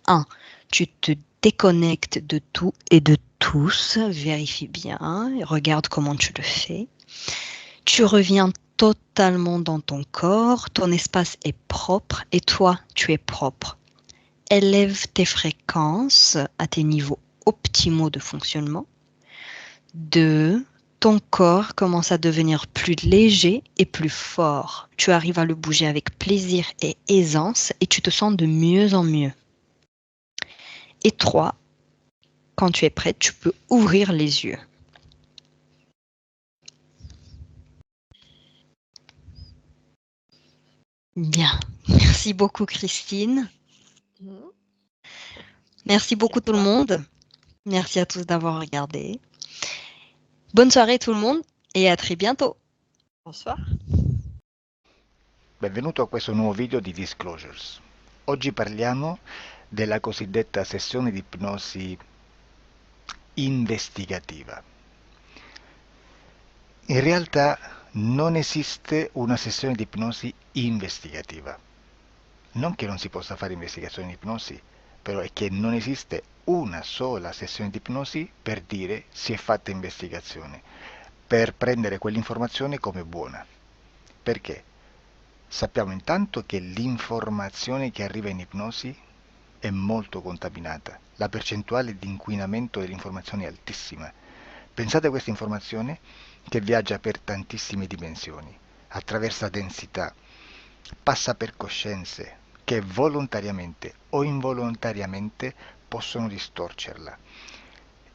1. Tu te déconnectes de tout et de tous. Vérifie bien. Regarde comment tu le fais. Tu reviens totalement dans ton corps. Ton espace est propre et toi, tu es propre. Élève tes fréquences à tes niveaux optimaux de fonctionnement. 2. Ton corps commence à devenir plus léger et plus fort. Tu arrives à le bouger avec plaisir et aisance et tu te sens de mieux en mieux. Et 3. Quand tu es prête, tu peux ouvrir les yeux. Bien. Merci beaucoup, Christine. Merci beaucoup tout le monde. Merci à tous d'avoir regardé. Bonne soirée tout le monde et à très bientôt. Bonsoir. Benvenuto a questo nuovo video di Disclosures. Oggi parliamo della cosiddetta sessione di ipnosi investigativa. In realtà non esiste una sessione di ipnosi investigativa. Non che non si possa fare investigazione di ipnosi, però è che non esiste una sola sessione di ipnosi per dire si è fatta investigazione, per prendere quell'informazione come buona. Perché? Sappiamo intanto che l'informazione che arriva in ipnosi è molto contaminata, la percentuale di inquinamento dell'informazione è altissima. Pensate a questa informazione che viaggia per tantissime dimensioni, attraversa densità, passa per coscienze che volontariamente o involontariamente possono distorcerla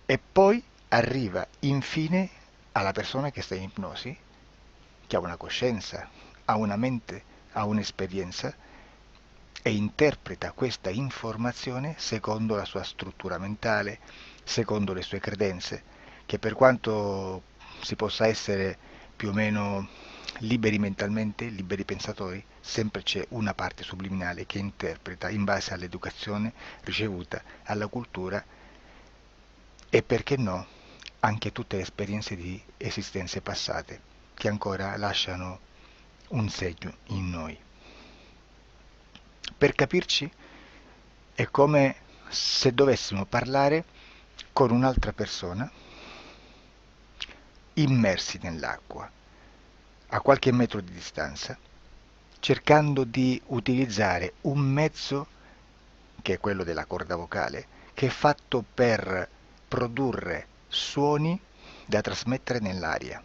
e poi arriva infine alla persona che sta in ipnosi, che ha una coscienza, ha una mente, ha un'esperienza e interpreta questa informazione secondo la sua struttura mentale, secondo le sue credenze, che per quanto si possa essere più o meno liberi mentalmente, liberi pensatori, sempre c'è una parte subliminale che interpreta in base all'educazione ricevuta, alla cultura e perché no, anche tutte le esperienze di esistenze passate che ancora lasciano un segno in noi. Per capirci, è come se dovessimo parlare con un'altra persona immersi nell'acqua, a qualche metro di distanza, cercando di utilizzare un mezzo, che è quello della corda vocale, che è fatto per produrre suoni da trasmettere nell'aria.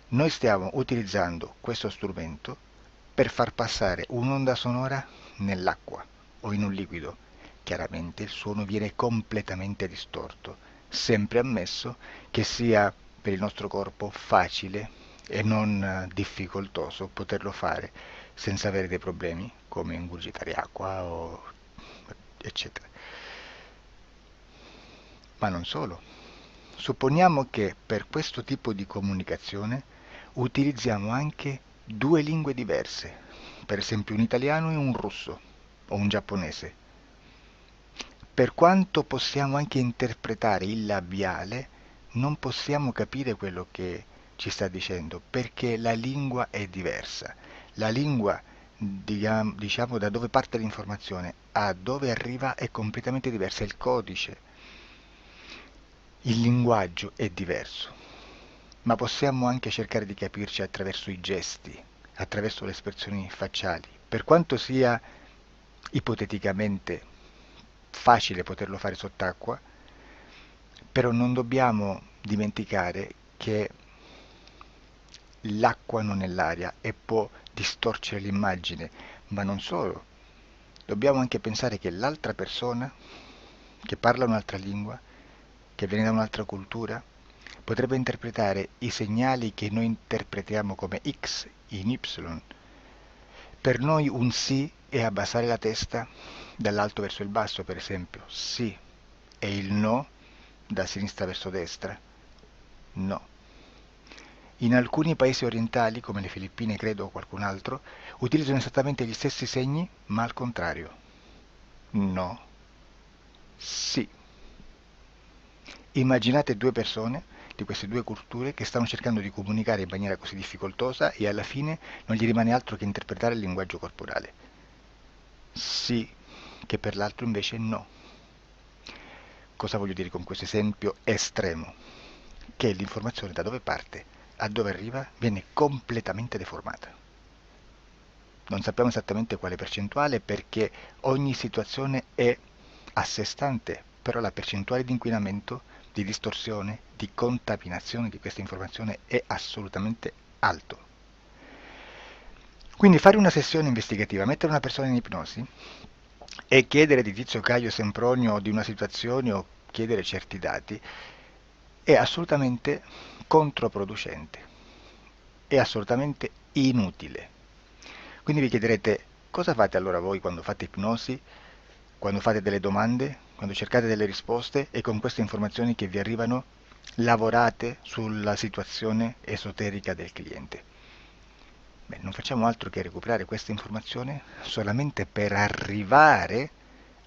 Noi stiamo utilizzando questo strumento per far passare un'onda sonora nell'acqua o in un liquido. Chiaramente il suono viene completamente distorto, sempre ammesso che sia per il nostro corpo facile e non difficoltoso poterlo fare senza avere dei problemi come ingurgitare acqua o eccetera. Ma non solo. Supponiamo che per questo tipo di comunicazione utilizziamo anche due lingue diverse, per esempio un italiano e un russo o un giapponese. Per quanto possiamo anche interpretare il labiale, non possiamo capire quello che ci sta dicendo, perché la lingua è diversa. La lingua, diciamo, da dove parte l'informazione a dove arriva è completamente diversa, il codice, il linguaggio è diverso. Ma possiamo anche cercare di capirci attraverso i gesti, attraverso le espressioni facciali. Per quanto sia ipoteticamente facile poterlo fare sott'acqua, però non dobbiamo dimenticare che l'acqua non è l'aria e può distorcere l'immagine, ma non solo. Dobbiamo anche pensare che l'altra persona, che parla un'altra lingua, che viene da un'altra cultura, potrebbe interpretare i segnali che noi interpretiamo come X in Y. Per noi un sì è abbassare la testa dall'alto verso il basso, per esempio, sì, e il no da sinistra verso destra, no. In alcuni paesi orientali, come le Filippine credo o qualcun altro, utilizzano esattamente gli stessi segni, ma al contrario. No, sì. Immaginate due persone di queste due culture che stanno cercando di comunicare in maniera così difficoltosa e alla fine non gli rimane altro che interpretare il linguaggio corporale. Sì, che per l'altro invece no. Cosa voglio dire con questo esempio estremo? Che l'informazione da dove parte a dove arriva viene completamente deformata. Non sappiamo esattamente quale percentuale perché ogni situazione è a sé stante, però la percentuale di inquinamento, di distorsione, di contaminazione di questa informazione è assolutamente alto. Quindi fare una sessione investigativa, mettere una persona in ipnosi e chiedere di Tizio Caio Sempronio di una situazione o chiedere certi dati è assolutamente controproducente, è assolutamente inutile. Quindi vi chiederete cosa fate allora voi quando fate ipnosi, quando fate delle domande, quando cercate delle risposte e con queste informazioni che vi arrivano lavorate sulla situazione esoterica del cliente. Beh, non facciamo altro che recuperare questa informazione solamente per arrivare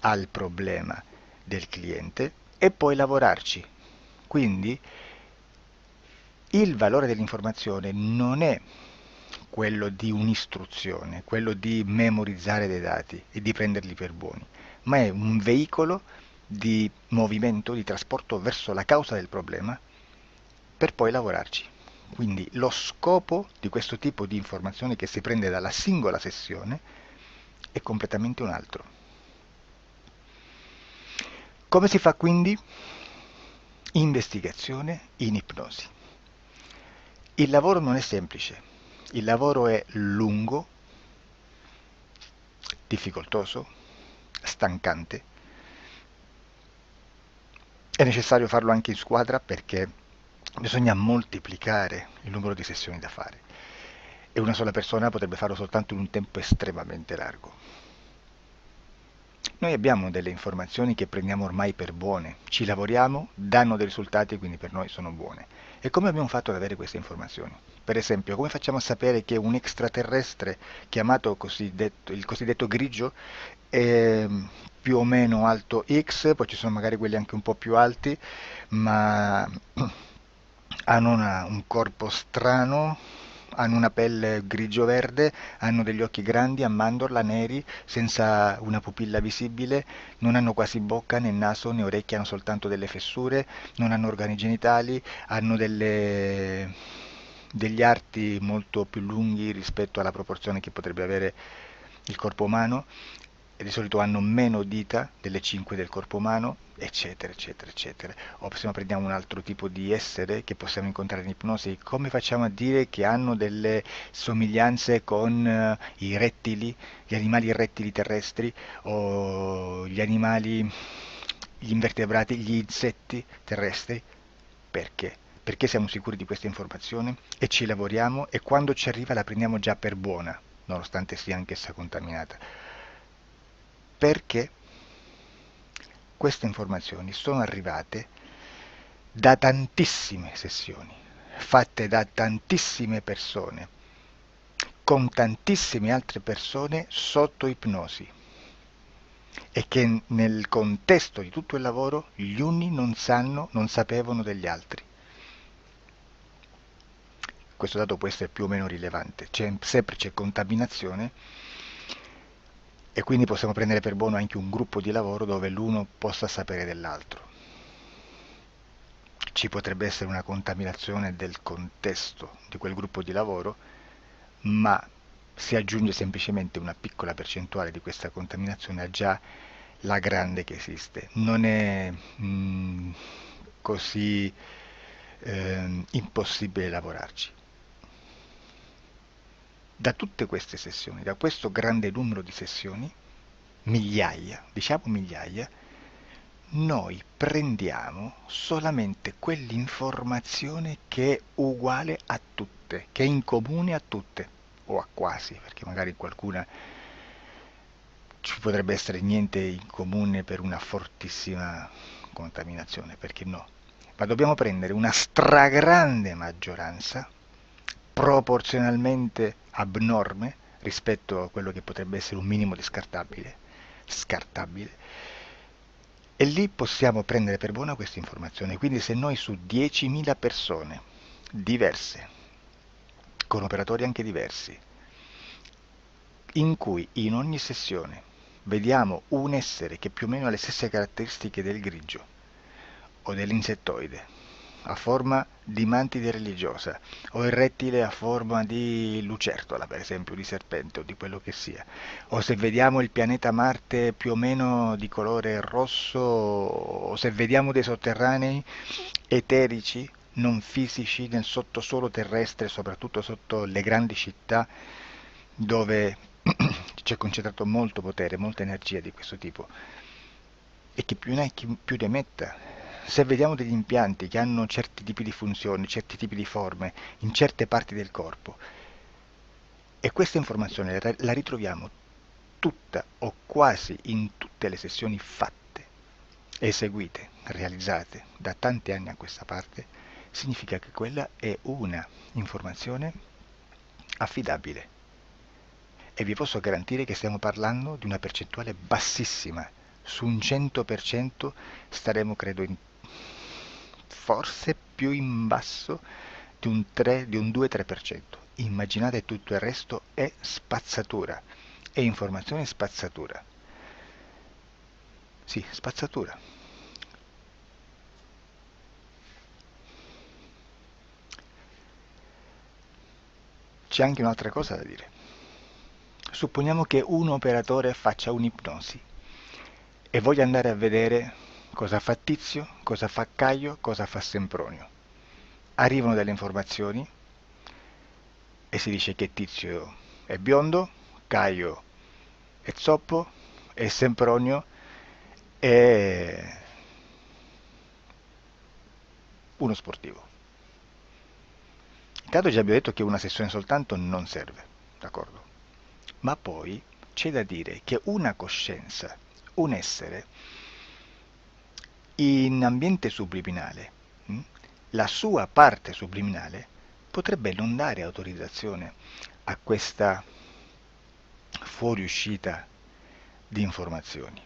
al problema del cliente e poi lavorarci. Quindi il valore dell'informazione non è quello di un'istruzione, quello di memorizzare dei dati e di prenderli per buoni, ma è un veicolo di movimento, di trasporto verso la causa del problema per poi lavorarci. Quindi lo scopo di questo tipo di informazione che si prende dalla singola sessione è completamente un altro. Come si fa quindi? Investigazione in ipnosi. Il lavoro non è semplice, il lavoro è lungo, difficoltoso, stancante. È necessario farlo anche in squadra perché bisogna moltiplicare il numero di sessioni da fare e una sola persona potrebbe farlo soltanto in un tempo estremamente largo. Noi abbiamo delle informazioni che prendiamo ormai per buone, ci lavoriamo, danno dei risultati e quindi per noi sono buone. E come abbiamo fatto ad avere queste informazioni? Per esempio, come facciamo a sapere che un extraterrestre chiamato il cosiddetto grigio è più o meno alto X, poi ci sono magari quelli anche un po' più alti, ma hanno un corpo strano, hanno una pelle grigio-verde, hanno degli occhi grandi a mandorla, neri, senza una pupilla visibile, non hanno quasi bocca né naso né orecchie, hanno soltanto delle fessure, non hanno organi genitali, hanno degli arti molto più lunghi rispetto alla proporzione che potrebbe avere il corpo umano e di solito hanno meno dita delle 5 del corpo umano, eccetera, eccetera, eccetera. O se no prendiamo un altro tipo di essere che possiamo incontrare in ipnosi, come facciamo a dire che hanno delle somiglianze con i rettili, gli animali rettili terrestri o gli invertebrati, gli insetti terrestri? Perché? Perché siamo sicuri di questa informazione e ci lavoriamo e quando ci arriva la prendiamo già per buona, nonostante sia anch'essa contaminata. Perché queste informazioni sono arrivate da tantissime sessioni, fatte da tantissime persone, con tantissime altre persone sotto ipnosi e che nel contesto di tutto il lavoro gli uni non sapevano degli altri. Questo dato può essere più o meno rilevante, sempre c'è contaminazione e quindi possiamo prendere per buono anche un gruppo di lavoro dove l'uno possa sapere dell'altro. Ci potrebbe essere una contaminazione del contesto di quel gruppo di lavoro, ma si aggiunge semplicemente una piccola percentuale di questa contaminazione a già la grande che esiste. Non è così impossibile lavorarci. Da tutte queste sessioni, da questo grande numero di sessioni, migliaia, diciamo migliaia, noi prendiamo solamente quell'informazione che è uguale a tutte, che è in comune a tutte, o a quasi, perché magari qualcuna ci potrebbe essere niente in comune per una fortissima contaminazione, perché no? Ma dobbiamo prendere una stragrande maggioranza, proporzionalmente abnorme rispetto a quello che potrebbe essere un minimo di scartabile, e lì possiamo prendere per buona questa informazione. Quindi se noi su 10.000 persone diverse, con operatori anche diversi, in cui in ogni sessione vediamo un essere che più o meno ha le stesse caratteristiche del grigio o dell'insettoide, a forma di mantide religiosa, o il rettile a forma di lucertola, per esempio, di serpente o di quello che sia, o se vediamo il pianeta Marte più o meno di colore rosso, o se vediamo dei sotterranei eterici, non fisici, nel sottosuolo terrestre, soprattutto sotto le grandi città, dove c'è concentrato molto potere, molta energia di questo tipo, e che più ne hai più ne metta. Se vediamo degli impianti che hanno certi tipi di funzioni, certi tipi di forme in certe parti del corpo, e questa informazione la ritroviamo tutta o quasi in tutte le sessioni fatte, eseguite, realizzate da tanti anni a questa parte, significa che quella è una informazione affidabile. E vi posso garantire che stiamo parlando di una percentuale bassissima. Su un 100% staremo, credo, forse più in basso di un 3, di un 2-3%. Immaginate, tutto il resto è spazzatura, è informazione spazzatura. Sì, spazzatura. C'è anche un'altra cosa da dire. Supponiamo che un operatore faccia un'ipnosi e voglia andare a vedere cosa fa Tizio, cosa fa Caio, cosa fa Sempronio. Arrivano delle informazioni e si dice che Tizio è biondo, Caio è zoppo e Sempronio è uno sportivo. Intanto già abbiamo detto che una sessione soltanto non serve, d'accordo? Ma poi c'è da dire che una coscienza, un essere, in ambiente subliminale, la sua parte subliminale potrebbe non dare autorizzazione a questa fuoriuscita di informazioni.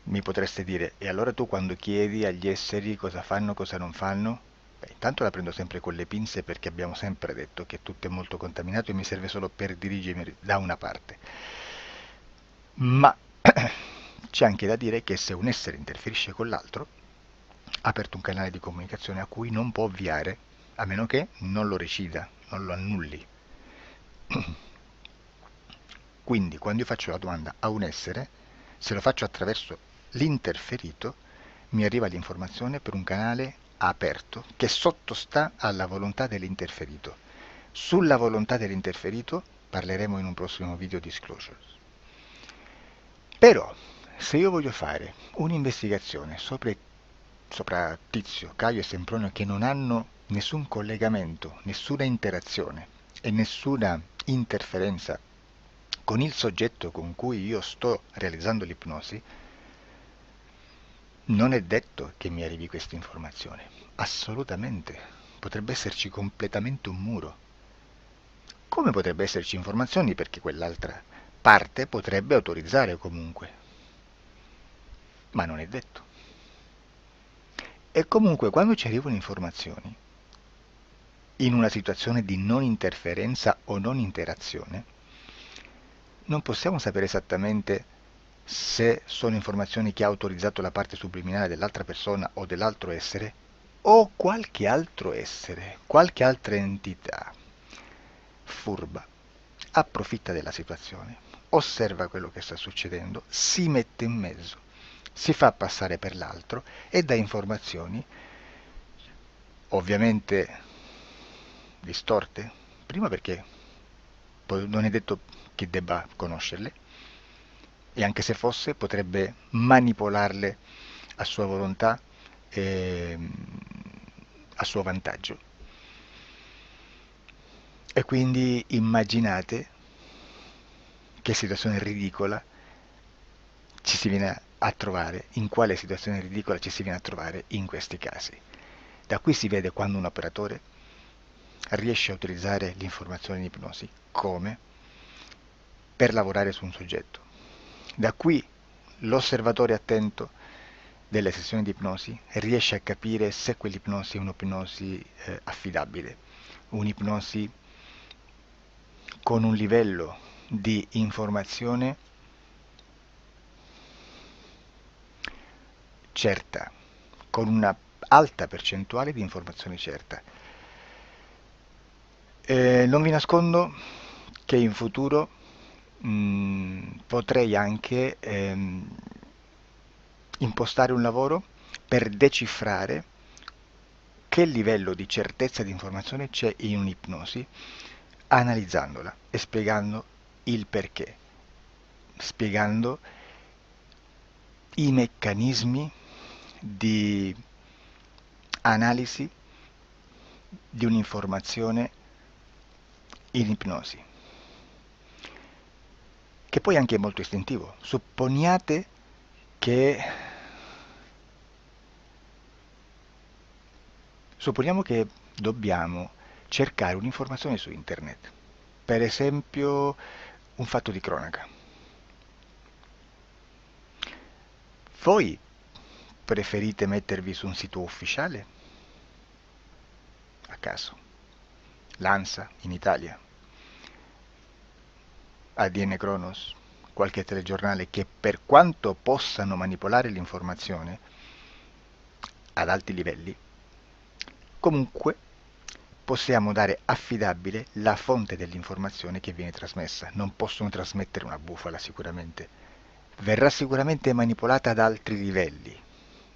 Mi potreste dire, e allora tu quando chiedi agli esseri cosa fanno, cosa non fanno? Beh, intanto la prendo sempre con le pinze, perché abbiamo sempre detto che tutto è molto contaminato e mi serve solo per dirigermi da una parte. Ma c'è anche da dire che se un essere interferisce con l'altro, ha aperto un canale di comunicazione a cui non può ovviare, a meno che non lo recida, non lo annulli. Quindi quando io faccio la domanda a un essere, se lo faccio attraverso l'interferito, mi arriva l'informazione per un canale aperto che sottostà alla volontà dell'interferito. Sulla volontà dell'interferito parleremo in un prossimo video disclosures. Però, se io voglio fare un'investigazione sopra Tizio, Caio e Sempronio, che non hanno nessun collegamento, nessuna interazione e nessuna interferenza con il soggetto con cui io sto realizzando l'ipnosi, non è detto che mi arrivi questa informazione. Assolutamente. Potrebbe esserci completamente un muro. Come potrebbe esserci informazioni, perché quell'altra parte potrebbe autorizzare comunque. Ma non è detto. E comunque quando ci arrivano informazioni, in una situazione di non interferenza o non interazione, non possiamo sapere esattamente se sono informazioni che ha autorizzato la parte subliminale dell'altra persona o dell'altro essere, o qualche altro essere, qualche altra entità furba approfitta della situazione, osserva quello che sta succedendo, si mette in mezzo, si fa passare per l'altro e dà informazioni ovviamente distorte, prima perché non è detto che debba conoscerle, e anche se fosse potrebbe manipolarle a sua volontà e a suo vantaggio. E quindi immaginate che situazione ridicola ci si viene a trovare, in quale situazione ridicola ci si viene a trovare in questi casi. Da qui si vede quando un operatore riesce a utilizzare l'informazione in ipnosi come per lavorare su un soggetto. Da qui l'osservatore attento delle sessioni di ipnosi riesce a capire se quell'ipnosi è un'ipnosi affidabile, un'ipnosi con un livello di informazione certa, con una alta percentuale di informazione certa. Non vi nascondo che in futuro potrei anche impostare un lavoro per decifrare che livello di certezza di informazione c'è in un'ipnosi, analizzandola e spiegando il perché, spiegando i meccanismi di analisi di un'informazione in ipnosi, che poi anche è molto istintivo. Supponiamo che dobbiamo cercare un'informazione su internet, per esempio un fatto di cronaca. Voi preferite mettervi su un sito ufficiale? A caso. L'ANSA in Italia, ADN Kronos, qualche telegiornale che per quanto possano manipolare l'informazione ad alti livelli, comunque possiamo dare affidabile la fonte dell'informazione che viene trasmessa. Non possono trasmettere una bufala sicuramente. Verrà sicuramente manipolata ad altri livelli.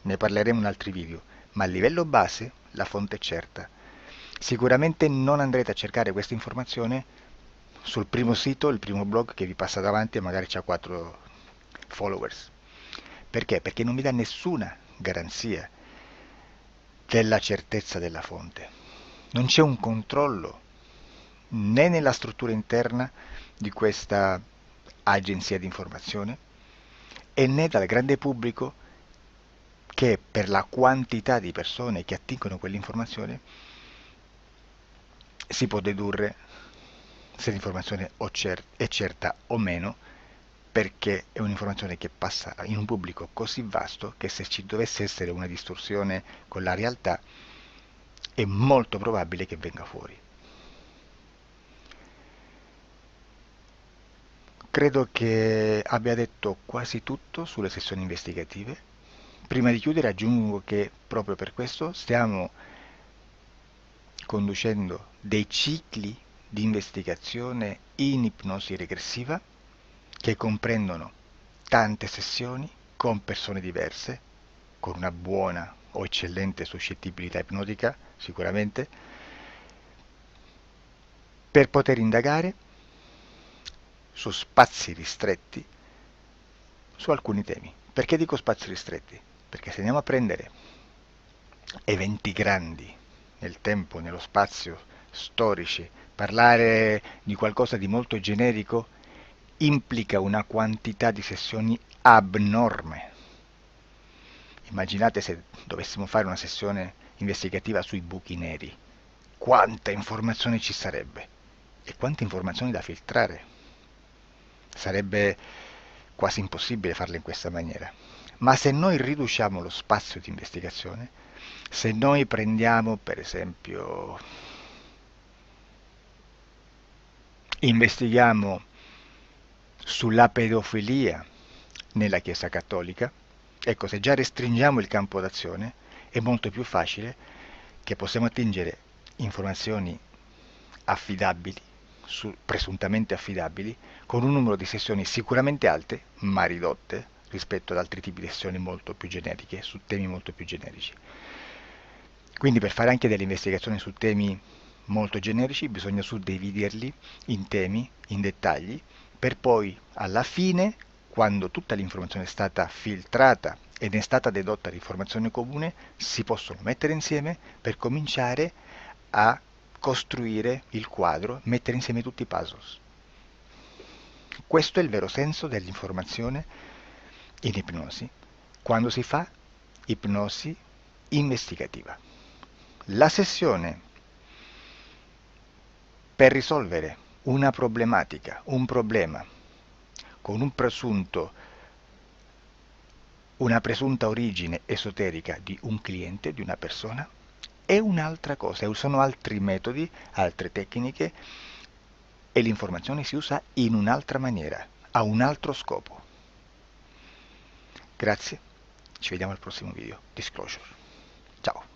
Ne parleremo in altri video, ma a livello base la fonte è certa. Sicuramente non andrete a cercare questa informazione sul primo sito, il primo blog che vi passa davanti e magari ha 4 followers. Perché? Perché non vi dà nessuna garanzia della certezza della fonte. Non c'è un controllo né nella struttura interna di questa agenzia di informazione e né dal grande pubblico, che per la quantità di persone che attingono quell'informazione si può dedurre se l'informazione è certa o meno, perché è un'informazione che passa in un pubblico così vasto che se ci dovesse essere una distorsione con la realtà è molto probabile che venga fuori. Credo che abbia detto quasi tutto sulle sessioni investigative. Prima di chiudere aggiungo che proprio per questo stiamo conducendo dei cicli di investigazione in ipnosi regressiva che comprendono tante sessioni con persone diverse, con una buona o eccellente suscettibilità ipnotica sicuramente, per poter indagare su spazi ristretti su alcuni temi. Perché dico spazi ristretti? Perché se andiamo a prendere eventi grandi nel tempo, nello spazio, storici, parlare di qualcosa di molto generico implica una quantità di sessioni abnorme. Immaginate se dovessimo fare una sessione investigativa sui buchi neri, quanta informazione ci sarebbe e quante informazioni da filtrare. Sarebbe quasi impossibile farlo in questa maniera. Ma se noi riduciamo lo spazio di investigazione, se noi prendiamo per esempio, investighiamo sulla pedofilia nella Chiesa Cattolica, ecco, se già restringiamo il campo d'azione è molto più facile che possiamo attingere informazioni affidabili, presuntamente affidabili, con un numero di sessioni sicuramente alte, ma ridotte rispetto ad altri tipi di sessioni molto più generiche, su temi molto più generici. Quindi per fare anche delle investigazioni su temi molto generici bisogna suddividerli in temi, in dettagli, per poi alla fine, quando tutta l'informazione è stata filtrata ed è stata dedotta l'informazione comune, si possono mettere insieme per cominciare a costruire il quadro, mettere insieme tutti i puzzles. Questo è il vero senso dell'informazione in ipnosi, quando si fa ipnosi investigativa. La sessione per risolvere una problematica, un problema, con una presunta origine esoterica di un cliente, di una persona, è un'altra cosa, sono altri metodi, altre tecniche e l'informazione si usa in un'altra maniera, ha un altro scopo. Grazie, ci vediamo al prossimo video. Disclosure. Ciao.